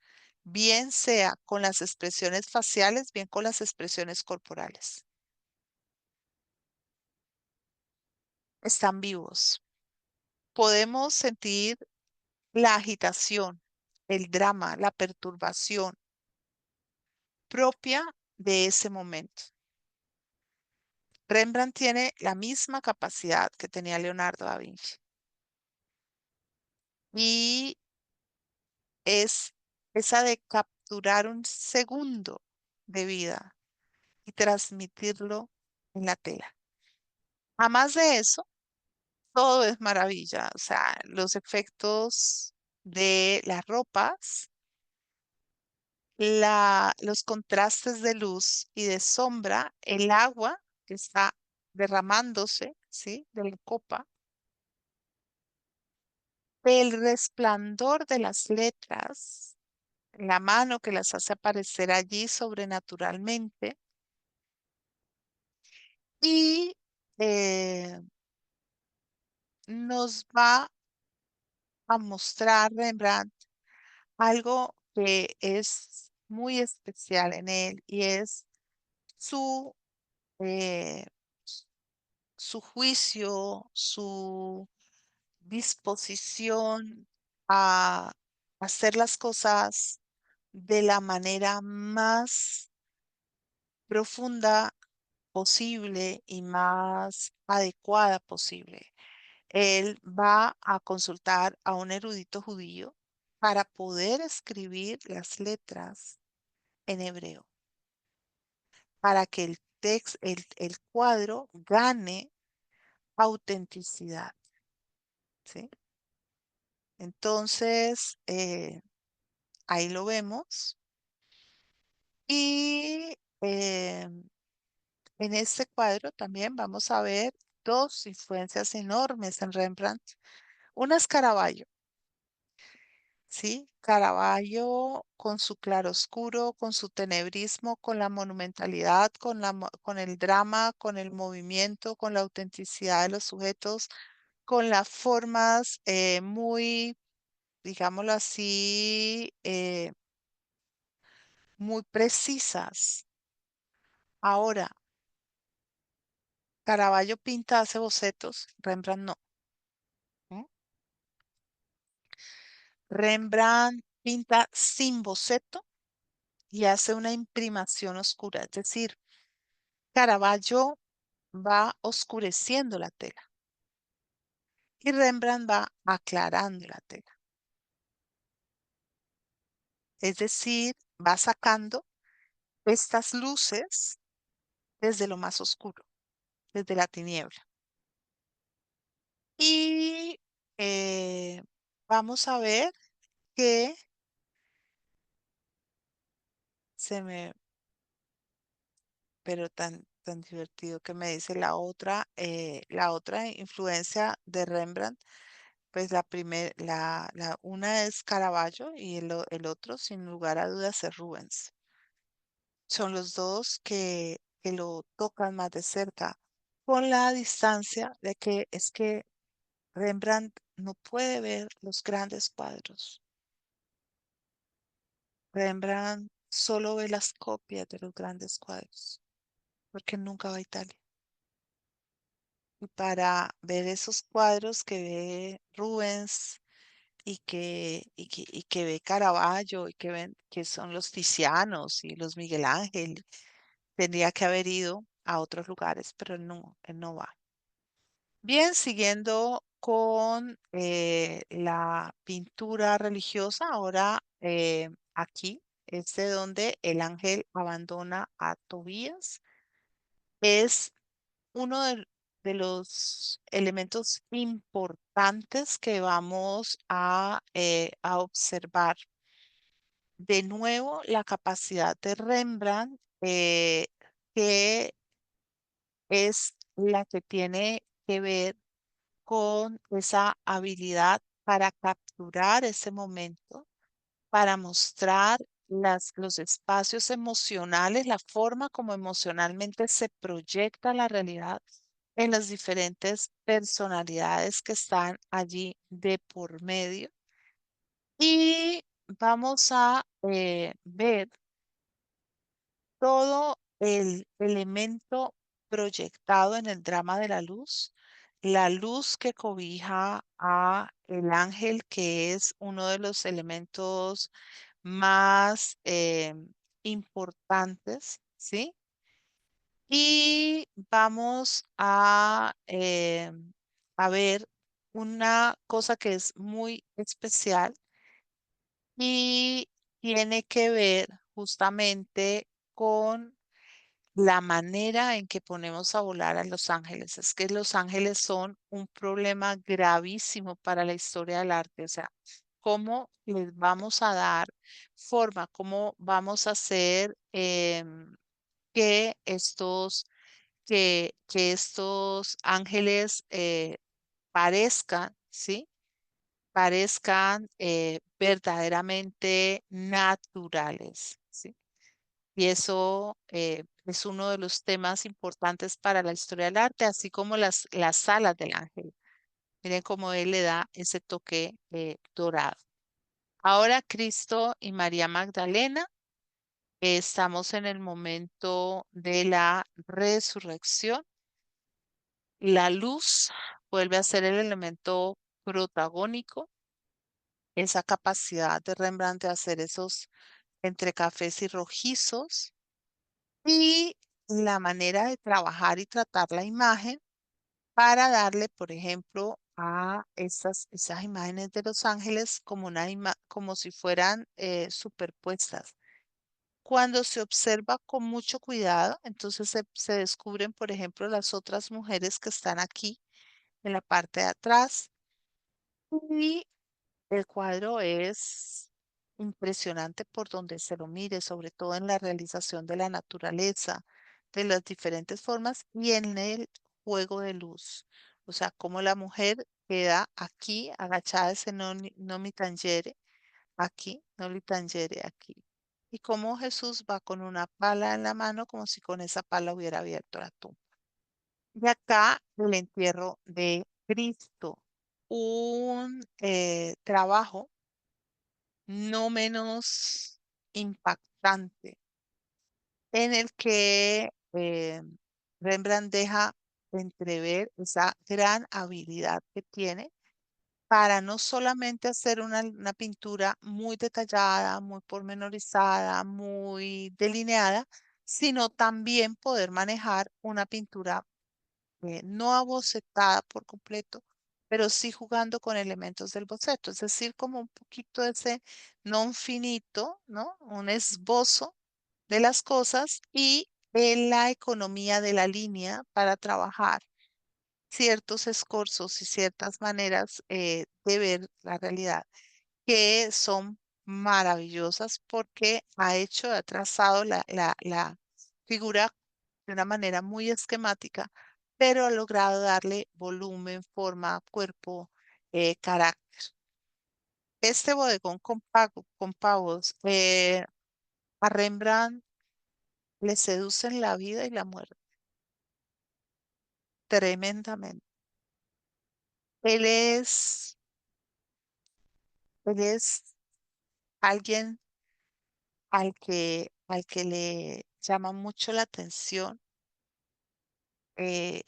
bien sea con las expresiones faciales, bien con las expresiones corporales. Están vivos. Podemos sentir la agitación, el drama, la perturbación propia de ese momento. Rembrandt tiene la misma capacidad que tenía Leonardo da Vinci y es esa de capturar un segundo de vida y transmitirlo en la tela. Además de eso, todo es maravilla, o sea, los efectos de las ropas, los contrastes de luz y de sombra, el agua que está derramándose, ¿sí? De la copa, el resplandor de las letras, la mano que las hace aparecer allí sobrenaturalmente y nos va a mostrar Rembrandt algo que es muy especial en él y es su, eh, su juicio, su disposición a hacer las cosas de la manera más profunda posible y más adecuada posible. Él va a consultar a un erudito judío para poder escribir las letras en hebreo, para que el texto, el cuadro gane autenticidad, ¿sí? Entonces, ahí lo vemos. Y en este cuadro también vamos a ver dos influencias enormes en Rembrandt. Una es Caravaggio, ¿sí? Caravaggio con su claroscuro, con su tenebrismo, con la monumentalidad, con el drama, con el movimiento, con la autenticidad de los sujetos, con las formas muy, digámoslo así, muy precisas. Ahora, Caravaggio pinta, hace bocetos, Rembrandt no. ¿M? Rembrandt pinta sin boceto y hace una imprimación oscura, es decir, Caravaggio va oscureciendo la tela y Rembrandt va aclarando la tela. Es decir, va sacando estas luces desde lo más oscuro, desde la tiniebla. Y vamos a ver que se me, pero tan divertido que me dice la otra influencia de Rembrandt, pues una es Caravaggio y el otro, sin lugar a dudas, es Rubens. Son los dos que lo tocan más de cerca, con la distancia de que es que Rembrandt no puede ver los grandes cuadros. Rembrandt solo ve las copias de los grandes cuadros, porque nunca va a Italia. Y para ver esos cuadros que ve Rubens y que ve Caravaggio y que ven que son los Tizianos y los Miguel Ángel, tendría que haber ido a otros lugares, pero él no va. Bien, siguiendo con la pintura religiosa, ahora aquí es de donde el ángel abandona a Tobías. Es uno de los elementos importantes que vamos a observar. De nuevo, la capacidad de Rembrandt, que es la que tiene que ver con esa habilidad para capturar ese momento, para mostrar los espacios emocionales, la forma como emocionalmente se proyecta la realidad en las diferentes personalidades que están allí de por medio. Y vamos a ver todo el elemento proyectado en el drama de la luz que cobija a el ángel, que es uno de los elementos más importantes, ¿sí? Y vamos a ver una cosa que es muy especial y tiene que ver justamente con la manera en que ponemos a volar a los ángeles. Es que los ángeles son un problema gravísimo para la historia del arte. O sea, cómo les vamos a dar forma, cómo vamos a hacer que que estos ángeles parezcan, ¿sí? Parezcan verdaderamente naturales, ¿sí? Y eso es uno de los temas importantes para la historia del arte, así como las alas del ángel. Miren cómo él le da ese toque dorado. Ahora Cristo y María Magdalena, estamos en el momento de la resurrección. La luz vuelve a ser el elemento protagónico, esa capacidad de Rembrandt de hacer esos entre cafés y rojizos, y la manera de trabajar y tratar la imagen para darle, por ejemplo, a esas imágenes de los ángeles como como si fueran superpuestas. Cuando se observa con mucho cuidado, entonces se descubren, por ejemplo, las otras mujeres que están aquí en la parte de atrás, y el cuadro es impresionante por donde se lo mire, sobre todo en la realización de la naturaleza, de las diferentes formas y en el juego de luz. O sea, cómo la mujer queda aquí agachada, ese no mi tangere, aquí, no li tangere, aquí. Y cómo Jesús va con una pala en la mano, como si con esa pala hubiera abierto la tumba. Y acá el entierro de Cristo, un trabajo no menos impactante, en el que Rembrandt deja entrever esa gran habilidad que tiene para no solamente hacer una pintura muy detallada, muy pormenorizada, muy delineada, sino también poder manejar una pintura no abocetada por completo, pero sí jugando con elementos del boceto, es decir, como un poquito de ese non finito, ¿no? Un esbozo de las cosas y en la economía de la línea para trabajar ciertos escorzos y ciertas maneras de ver la realidad que son maravillosas porque ha trazado la figura de una manera muy esquemática, pero ha logrado darle volumen, forma, cuerpo, carácter. Este bodegón con pavos, a Rembrandt le seducen la vida y la muerte tremendamente. Él es, él es alguien al que le llama mucho la atención eh,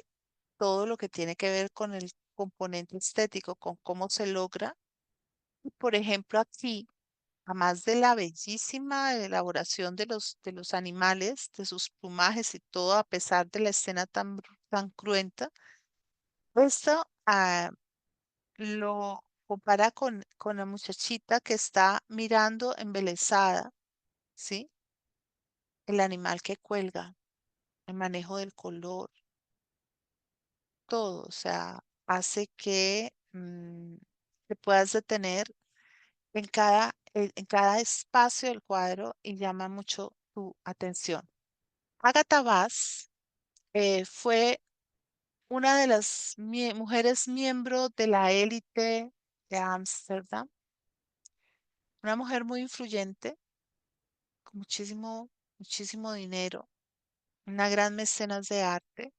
todo lo que tiene que ver con el componente estético, con cómo se logra. Y, por ejemplo, aquí, además de la bellísima elaboración de los animales, de sus plumajes y todo, a pesar de la escena tan cruenta, esto lo compara con la muchachita que está mirando embelesada, ¿sí? El animal que cuelga, el manejo del color, todo, o sea, hace que te puedas detener en cada espacio del cuadro y llama mucho tu atención. Agatha Bass fue una de las mujeres miembro de la élite de Ámsterdam, una mujer muy influyente, con muchísimo dinero, una gran mecenas de arte,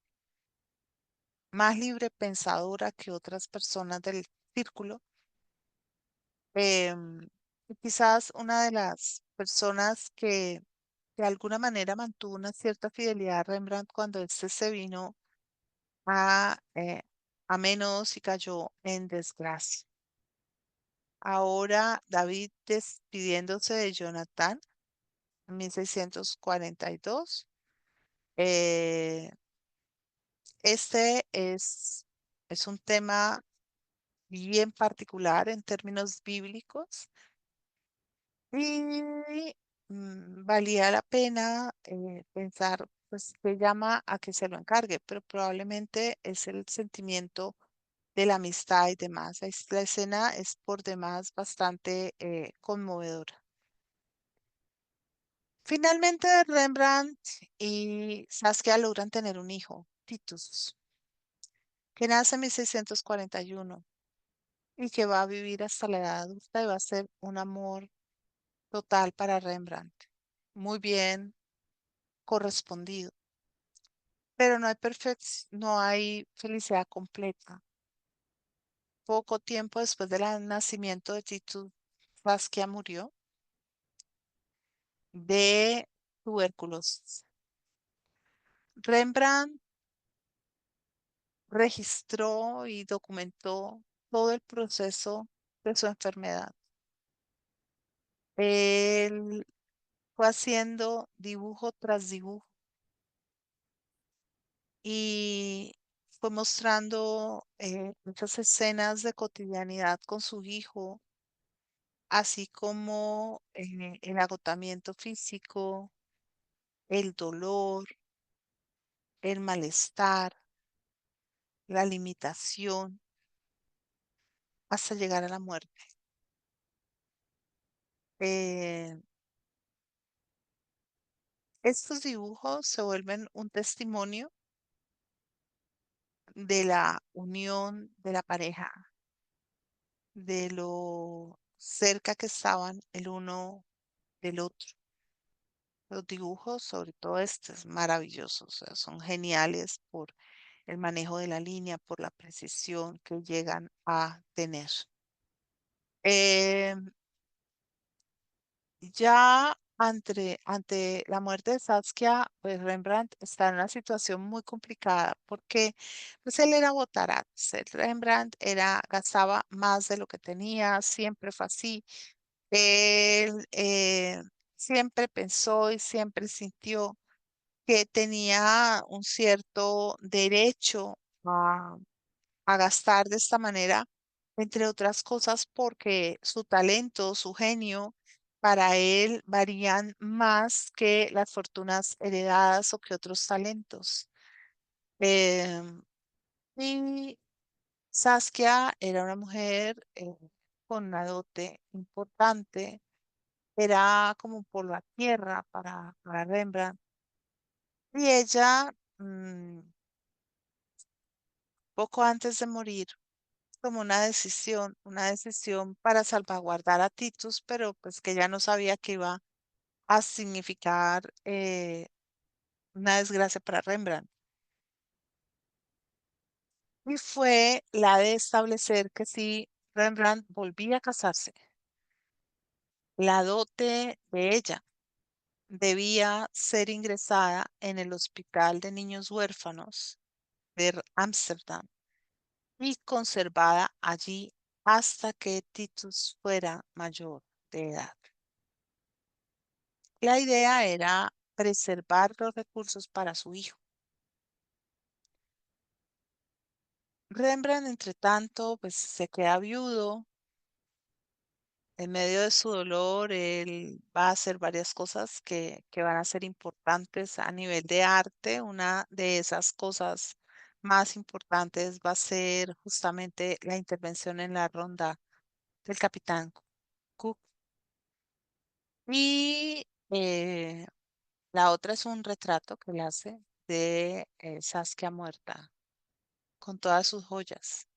más libre pensadora que otras personas del círculo. Y quizás una de las personas que de alguna manera mantuvo una cierta fidelidad a Rembrandt cuando éste se vino a, eh, a menos y cayó en desgracia. Ahora David despidiéndose de Jonathan en 1642. eh, es un tema bien particular en términos bíblicos y valía la pena pensar, pues, que llama a que se lo encargue, pero probablemente es el sentimiento de la amistad y demás. La escena es por demás bastante conmovedora. Finalmente, Rembrandt y Saskia logran tener un hijo, Titus, que nace en 1641 y que va a vivir hasta la edad adulta y va a ser un amor total para Rembrandt. Muy bien correspondido, pero no hay felicidad completa. Poco tiempo después del nacimiento de Titus, Saskia murió de tuberculosis. Rembrandt registró y documentó todo el proceso de su enfermedad. Él fue haciendo dibujo tras dibujo y fue mostrando muchas escenas de cotidianidad con su hijo, así como el agotamiento físico, el dolor, el malestar, la limitación, hasta llegar a la muerte. Eh, Estos dibujos se vuelven un testimonio de la unión de la pareja, de lo cerca que estaban el uno del otro. Los dibujos, sobre todo estos, maravillosos, o sea, son geniales por el manejo de la línea, por la precisión que llegan a tener. Eh, Ya ante la muerte de Saskia, pues Rembrandt está en una situación muy complicada porque pues él era botaradas. Rembrandt gastaba más de lo que tenía, siempre fue así. Él siempre pensó y siempre sintió que tenía un cierto derecho a gastar de esta manera, entre otras cosas porque su talento, su genio, para él varían más que las fortunas heredadas o que otros talentos. Em, y Saskia era una mujer con una dote importante, era como por la tierra para Rembrandt. Y ella, poco antes de morir, como una decisión para salvaguardar a Titus, pero pues que ya no sabía que iba a significar una desgracia para Rembrandt. Y fue la de establecer que si Rembrandt volvía a casarse, la dote de ella debía ser ingresada en el Hospital de Niños Huérfanos de Ámsterdam y conservada allí hasta que Titus fuera mayor de edad. La idea era preservar los recursos para su hijo. Rembrandt, entre tanto, pues se queda viudo. En medio de su dolor, él va a hacer varias cosas que van a ser importantes a nivel de arte. Una de esas cosas más importantes va a ser justamente la intervención en la ronda del Capitán Cook. Y la otra es un retrato que él hace de Saskia muerta, con todas sus joyas,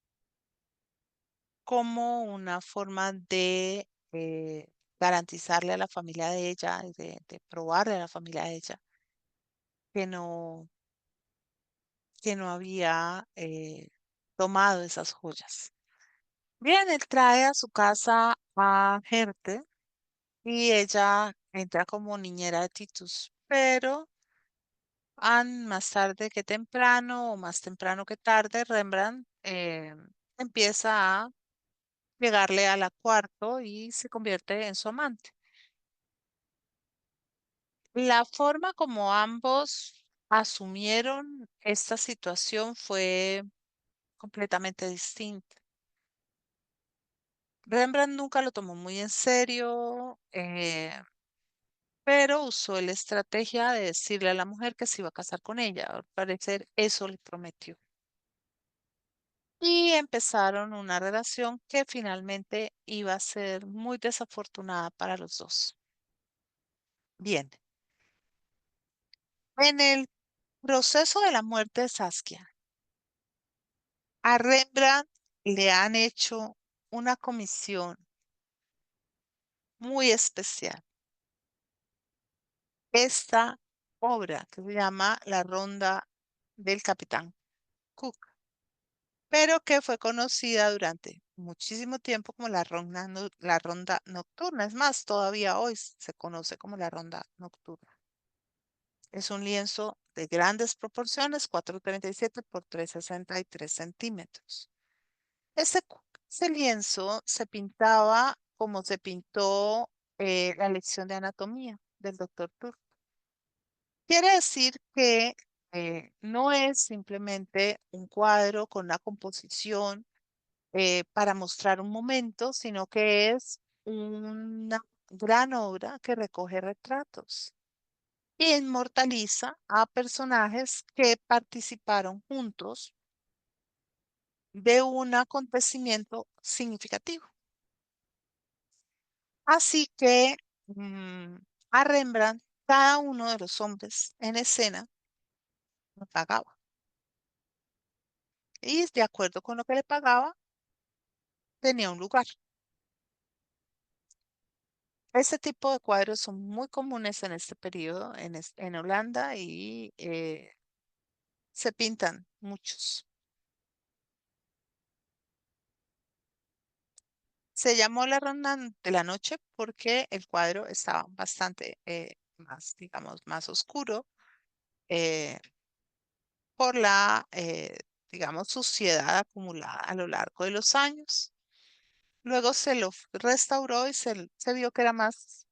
como una forma de garantizarle a la familia de ella, y de probarle a la familia de ella que no había tomado esas joyas. Bien, él trae a su casa a Gerte y ella entra como niñera de Titus, pero más tarde que temprano o más temprano que tarde, Rembrandt empieza a llegarle a la cuarto y se convierte en su amante. La forma como ambos asumieron esta situación fue completamente distinta. Rembrandt nunca lo tomó muy en serio, pero usó la estrategia de decirle a la mujer que se iba a casar con ella. Al parecer, eso le prometió. Y empezaron una relación que finalmente iba a ser muy desafortunada para los dos. Bien, en el proceso de la muerte de Saskia, a Rembrandt le han hecho una comisión muy especial. Esta obra que se llama La Ronda del Capitán Cook, pero que fue conocida durante muchísimo tiempo como la ronda nocturna. Es más, todavía hoy se conoce como la ronda nocturna. Es un lienzo de grandes proporciones, 4,37 por 3,63 centímetros. Ese lienzo se pintaba como se pintó la lección de anatomía del doctor Turk. Quiere decir que no es simplemente un cuadro con una composición para mostrar un momento, sino que es una gran obra que recoge retratos y inmortaliza a personajes que participaron juntos de un acontecimiento significativo. Así que mm, a Rembrandt, cada uno de los hombres en escena le pagaba. Y de acuerdo con lo que le pagaba, tenía un lugar. Este tipo de cuadros son muy comunes en este periodo en Holanda y se pintan muchos. Se llamó La Ronda de la Noche porque el cuadro estaba bastante más, digamos, más oscuro eh, por la, digamos, suciedad acumulada a lo largo de los años. Luego se lo restauró y se vio que era más,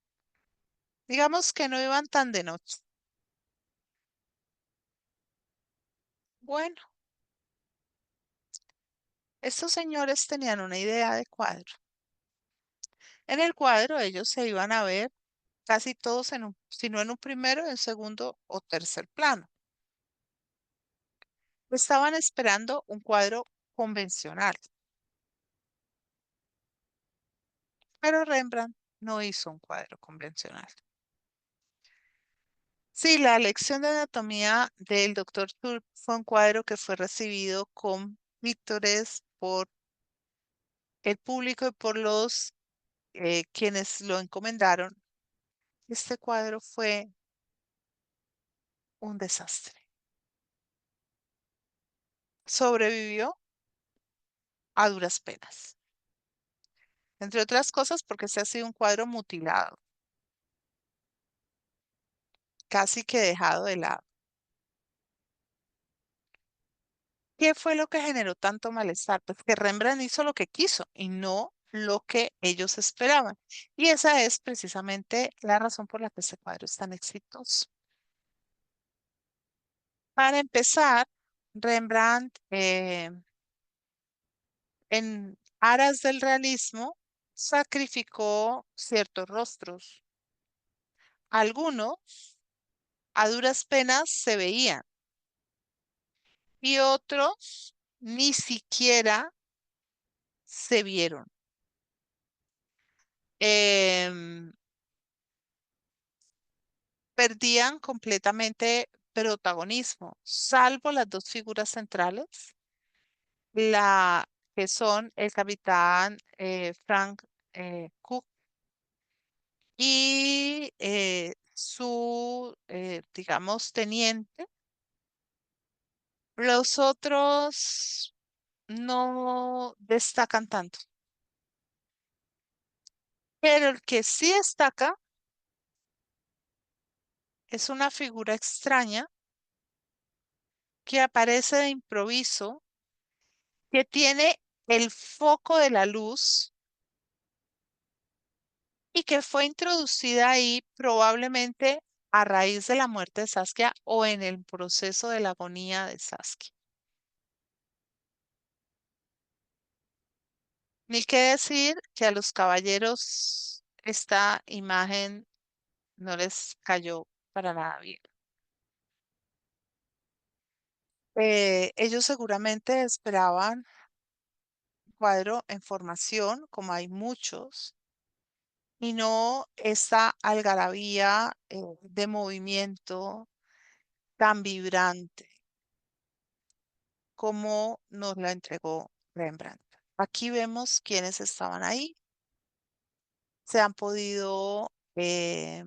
digamos que no iban tan de noche. Bueno, estos señores tenían una idea de cuadro. En el cuadro ellos se iban a ver casi todos si no en un primero, en segundo o tercer plano. Estaban esperando un cuadro convencional, pero Rembrandt no hizo un cuadro convencional. Sí, la lección de anatomía del doctor Turp fue un cuadro que fue recibido con vítores por el público y por los quienes lo encomendaron. Este cuadro fue un desastre. Sobrevivió a duras penas, entre otras cosas porque se ha sido un cuadro mutilado, casi que dejado de lado. ¿Qué fue lo que generó tanto malestar? Pues que Rembrandt hizo lo que quiso y no lo que ellos esperaban. Y esa es precisamente la razón por la que este cuadro es tan exitoso. Para empezar, Rembrandt, en aras del realismo, sacrificó ciertos rostros. Algunos a duras penas se veían y otros ni siquiera se vieron. Em, Perdían completamente protagonismo, salvo las dos figuras centrales, la que son el capitán Frank Cook y su, digamos, teniente. Los otros no destacan tanto, pero el que sí destaca es una figura extraña que aparece de improviso, que tiene el foco de la luz y que fue introducida ahí probablemente a raíz de la muerte de Saskia o en el proceso de la agonía de Saskia. Ni qué decir que a los caballeros esta imagen no les cayó para nada bien. Ellos seguramente esperaban un cuadro en formación, como hay muchos, y no esta algarabía de movimiento tan vibrante como nos la entregó Rembrandt. Aquí vemos quiénes estaban ahí. Se han podido, eh,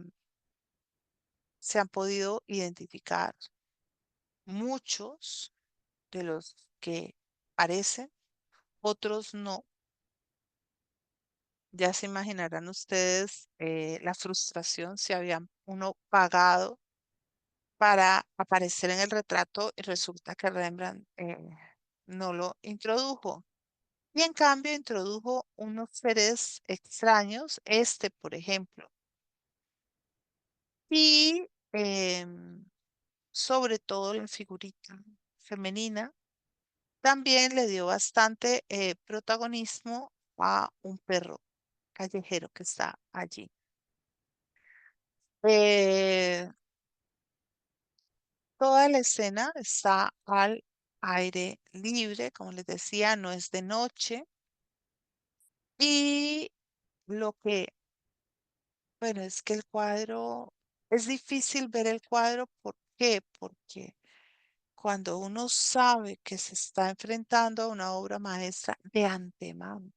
se han podido identificar muchos de los que parecen, otros no. Ya se imaginarán ustedes la frustración si habían uno pagado para aparecer en el retrato y resulta que Rembrandt no lo introdujo. Y en cambio introdujo unos seres extraños, este por ejemplo. Y sobre todo la figurita femenina también le dio bastante protagonismo a un perro callejero que está allí. Eh, Toda la escena está al aire libre, como les decía, no es de noche. Y lo que, bueno, es que el cuadro, es difícil ver el cuadro. ¿Por qué? Porque cuando uno sabe que se está enfrentando a una obra maestra de antemano,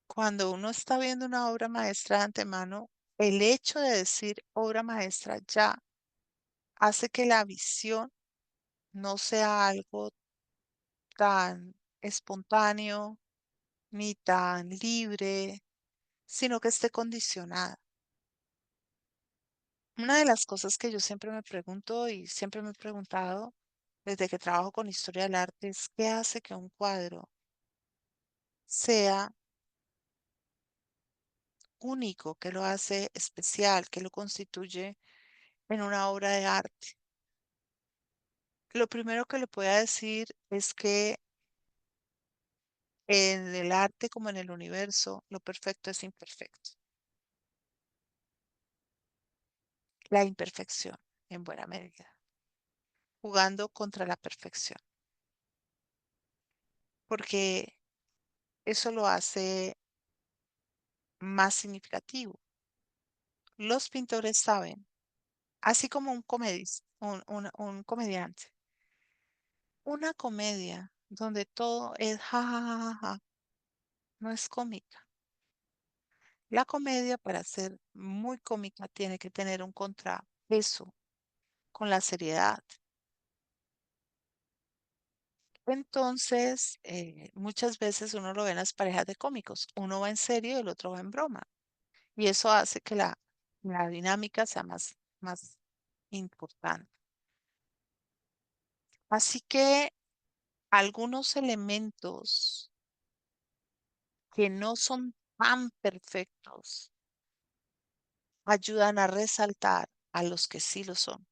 cuando uno está viendo una obra maestra de antemano, el hecho de decir obra maestra ya hace que la visión no sea algo tan espontáneo ni tan libre, sino que esté condicionada. Una de las cosas que yo siempre me pregunto y siempre me he preguntado desde que trabajo con historia del arte es qué hace que un cuadro sea único, qué lo hace especial, qué lo constituye en una obra de arte. Lo primero que le puedo decir es que en el arte como en el universo, lo perfecto es imperfecto. La imperfección, en buena medida, jugando contra la perfección, porque eso lo hace más significativo. Los pintores saben, así como un comediante, una comedia donde todo es ja, ja, ja, ja, ja, no es cómica. La comedia, para ser muy cómica, tiene que tener un contrapeso con la seriedad. Entonces, muchas veces uno lo ve en las parejas de cómicos. Uno va en serio y el otro va en broma. Y eso hace que la dinámica sea más importante. Así que algunos elementos que no son tan perfectos ayudan a resaltar a los que sí lo son.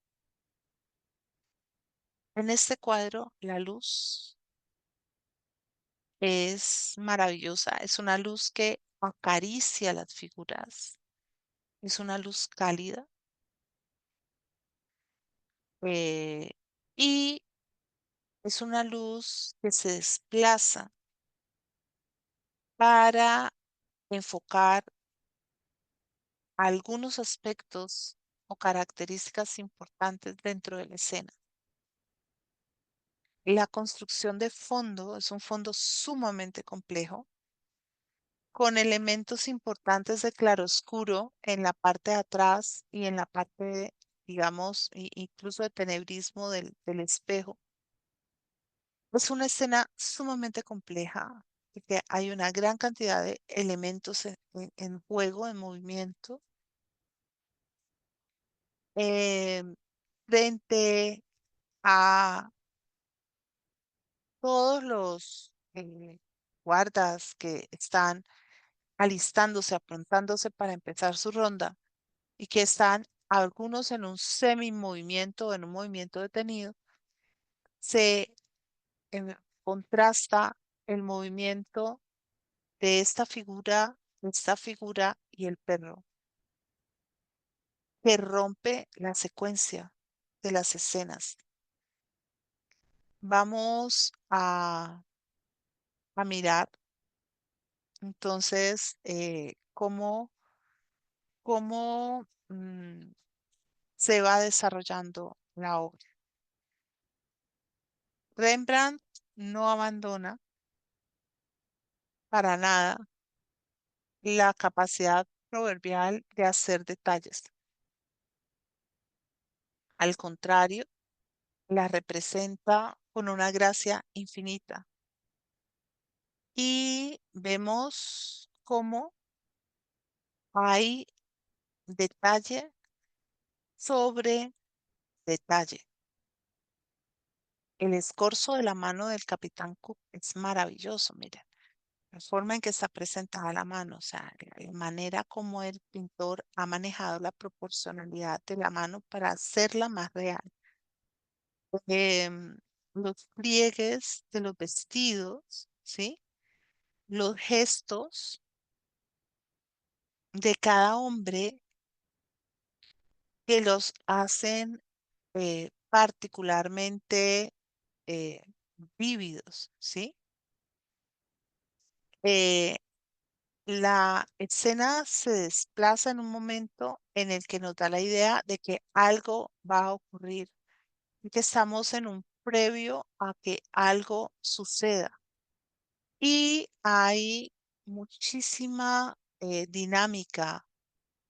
En este cuadro, la luz es maravillosa. Es una luz que acaricia las figuras. Es una luz cálida. y es una luz que se desplaza para enfocar algunos aspectos o características importantes dentro de la escena. La construcción de fondo es un fondo sumamente complejo, con elementos importantes de claroscuro en la parte de atrás y en la parte, digamos, incluso de tenebrismo del espejo. Es una escena sumamente compleja, porque hay una gran cantidad de elementos en juego, en movimiento. eh, Frente a todos los guardas que están alistándose, aprontándose para empezar su ronda y que están algunos en un semi-movimiento o en un movimiento detenido, se eh, contrasta el movimiento de esta figura y el perro, que rompe la secuencia de las escenas. Vamos a mirar entonces cómo se va desarrollando la obra. Rembrandt no abandona para nada la capacidad proverbial de hacer detalles. Al contrario, la representa con una gracia infinita. Y vemos cómo hay detalle sobre detalle. El escorzo de la mano del Capitán Cook es maravilloso, miren. La forma en que está presentada la mano, o sea, la manera como el pintor ha manejado la proporcionalidad de la mano para hacerla más real. Em, los pliegues de los vestidos, ¿sí? Los gestos de cada hombre que los hacen particularmente eh, vívidos, ¿sí? Eh, la escena se desplaza en un momento en el que nos da la idea de que algo va a ocurrir y que estamos en un previo a que algo suceda. Y hay muchísima dinámica,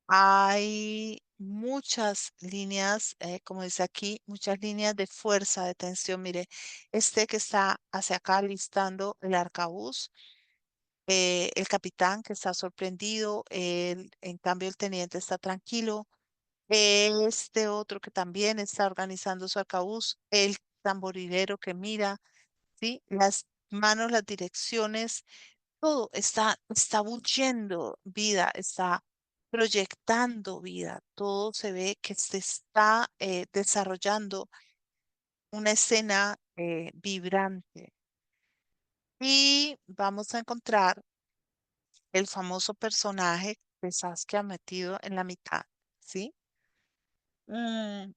hay muchas líneas, como dice aquí, muchas líneas de fuerza, de tensión. Mire, este que está hacia acá listando el arcabuz, el capitán que está sorprendido, en cambio el teniente está tranquilo, este otro que también está organizando su arcabuz, el tamborilero que mira, ¿sí? Las manos, las direcciones, todo está bulliendo vida, está proyectando vida, todo se ve que se está desarrollando una escena vibrante. Y vamos a encontrar el famoso personaje de Saskia metido en la mitad, ¿sí? Mm,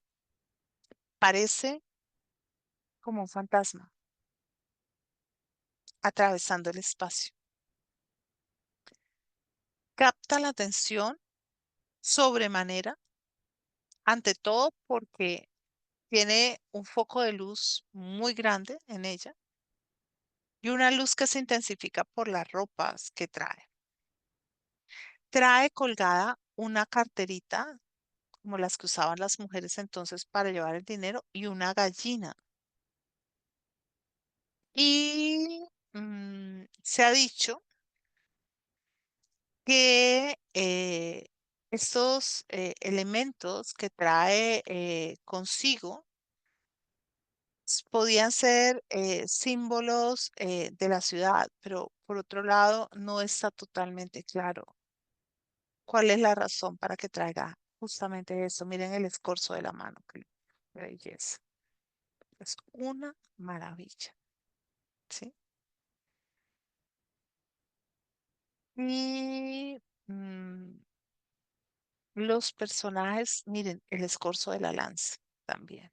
parece como un fantasma atravesando el espacio. Capta la atención sobremanera, ante todo porque tiene un foco de luz muy grande en ella y una luz que se intensifica por las ropas que trae. Trae colgada una carterita, como las que usaban las mujeres entonces para llevar el dinero, y una gallina. Y se ha dicho que estos elementos que trae consigo podían ser símbolos de la ciudad, pero por otro lado no está totalmente claro cuál es la razón para que traiga justamente eso. Miren el escorzo de la mano, qué belleza. Es una maravilla, ¿sí? Y mm, los personajes, miren, el escorzo de la lanza también.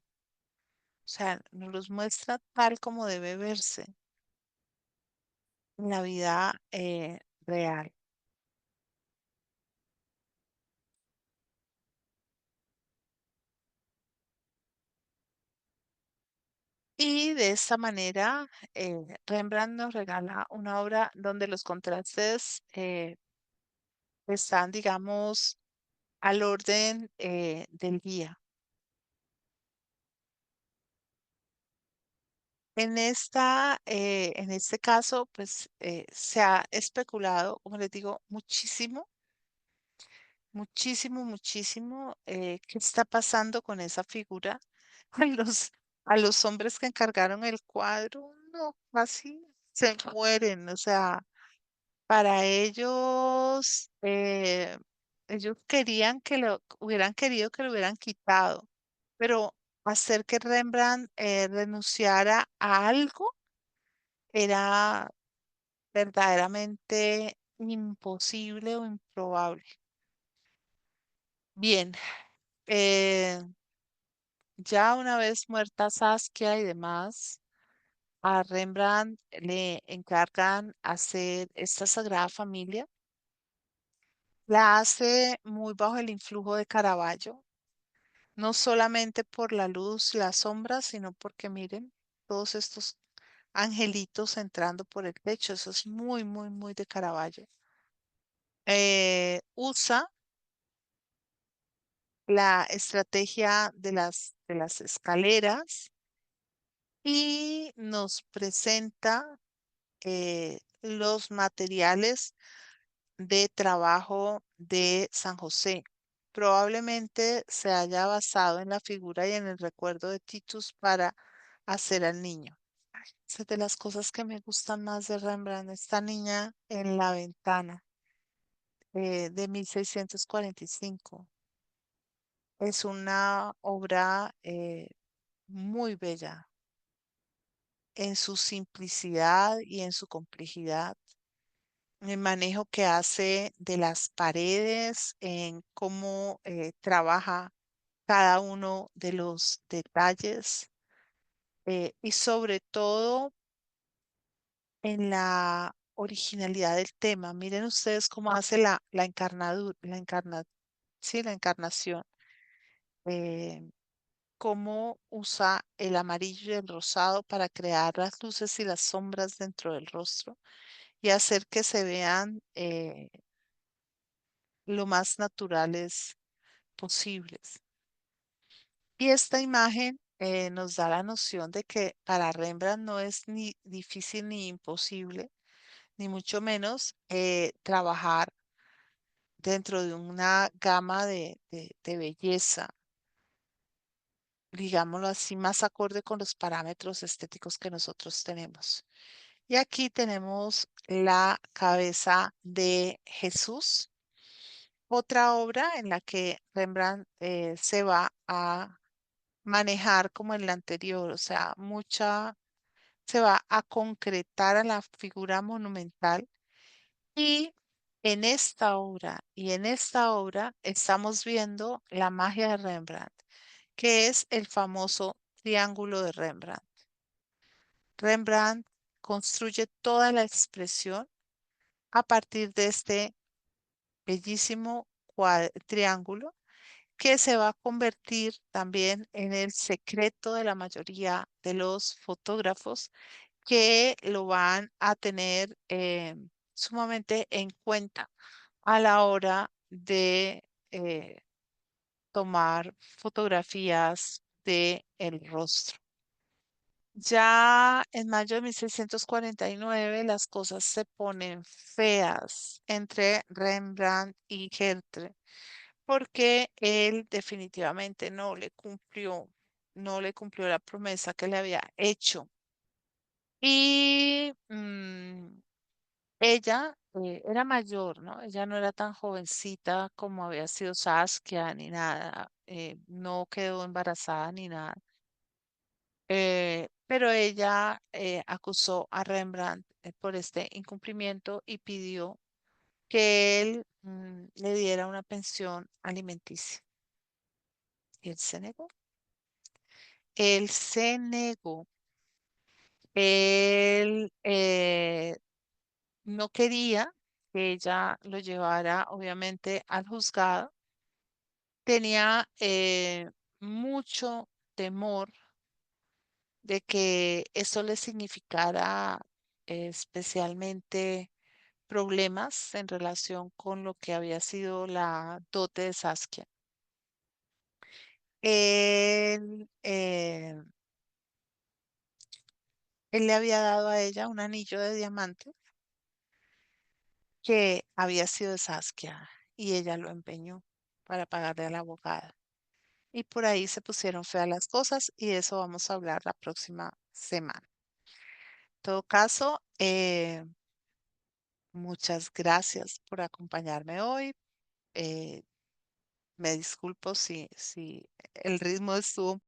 O sea, nos los muestra tal como debe verse en la vida real. Y de esta manera, Rembrandt nos regala una obra donde los contrastes están, digamos, al orden del día. En este caso, pues se ha especulado, como les digo, muchísimo, muchísimo, muchísimo, qué está pasando con esa figura. A a los hombres que encargaron el cuadro, no, casi se mueren. O sea, para ellos, ellos querían que hubieran querido que lo hubieran quitado, pero hacer que Rembrandt renunciara a algo era verdaderamente imposible o improbable. Bien, eh, ya una vez muerta Saskia y demás, a Rembrandt le encargan hacer esta Sagrada Familia. La hace muy bajo el influjo de Caravaggio, no solamente por la luz, la sombra, sino porque miren todos estos angelitos entrando por el techo. Eso es muy, muy, muy de Caravaggio. Usa la estrategia de de las escaleras y nos presenta los materiales de trabajo de San José. Probablemente se haya basado en la figura y en el recuerdo de Titus para hacer al niño. Esa es de las cosas que me gustan más de Rembrandt, esta niña en la ventana de 1645. Es una obra muy bella en su simplicidad y en su complejidad. El manejo que hace de las paredes, en cómo trabaja cada uno de los detalles y sobre todo en la originalidad del tema. Miren ustedes cómo hace sí, la encarnación, eh, cómo usa el amarillo y el rosado para crear las luces y las sombras dentro del rostro y hacer que se vean lo más naturales posibles. Y esta imagen nos da la noción de que para Rembrandt no es ni difícil ni imposible, ni mucho menos trabajar dentro de una gama de belleza, digámoslo así, más acorde con los parámetros estéticos que nosotros tenemos. Y aquí tenemos la cabeza de Jesús, otra obra en la que Rembrandt se va a manejar como en la anterior, o sea, se va a concretar a la figura monumental y en esta obra estamos viendo la magia de Rembrandt, que es el famoso triángulo de Rembrandt. Rembrandt construye toda la expresión a partir de este bellísimo triángulo que se va a convertir también en el secreto de la mayoría de los fotógrafos que lo van a tener sumamente en cuenta a la hora de tomar fotografías de el rostro. Ya en mayo de 1649 las cosas se ponen feas entre Rembrandt y Goethe porque él definitivamente no le cumplió la promesa que le había hecho. Y ella era mayor, ¿no? Ella no era tan jovencita como había sido Saskia ni nada, no quedó embarazada ni nada. Pero ella acusó a Rembrandt por este incumplimiento y pidió que él le diera una pensión alimenticia. Y él se negó. Él se negó. Él no quería que ella lo llevara, obviamente, al juzgado. Tenía mucho temor de que eso le significara especialmente problemas en relación con lo que había sido la dote de Saskia. Él, él le había dado a ella un anillo de diamante que había sido de Saskia y ella lo empeñó para pagarle a la abogada. Y por ahí se pusieron feas las cosas y de eso vamos a hablar la próxima semana. En todo caso, muchas gracias por acompañarme hoy. Eh, Me disculpo si el ritmo estuvo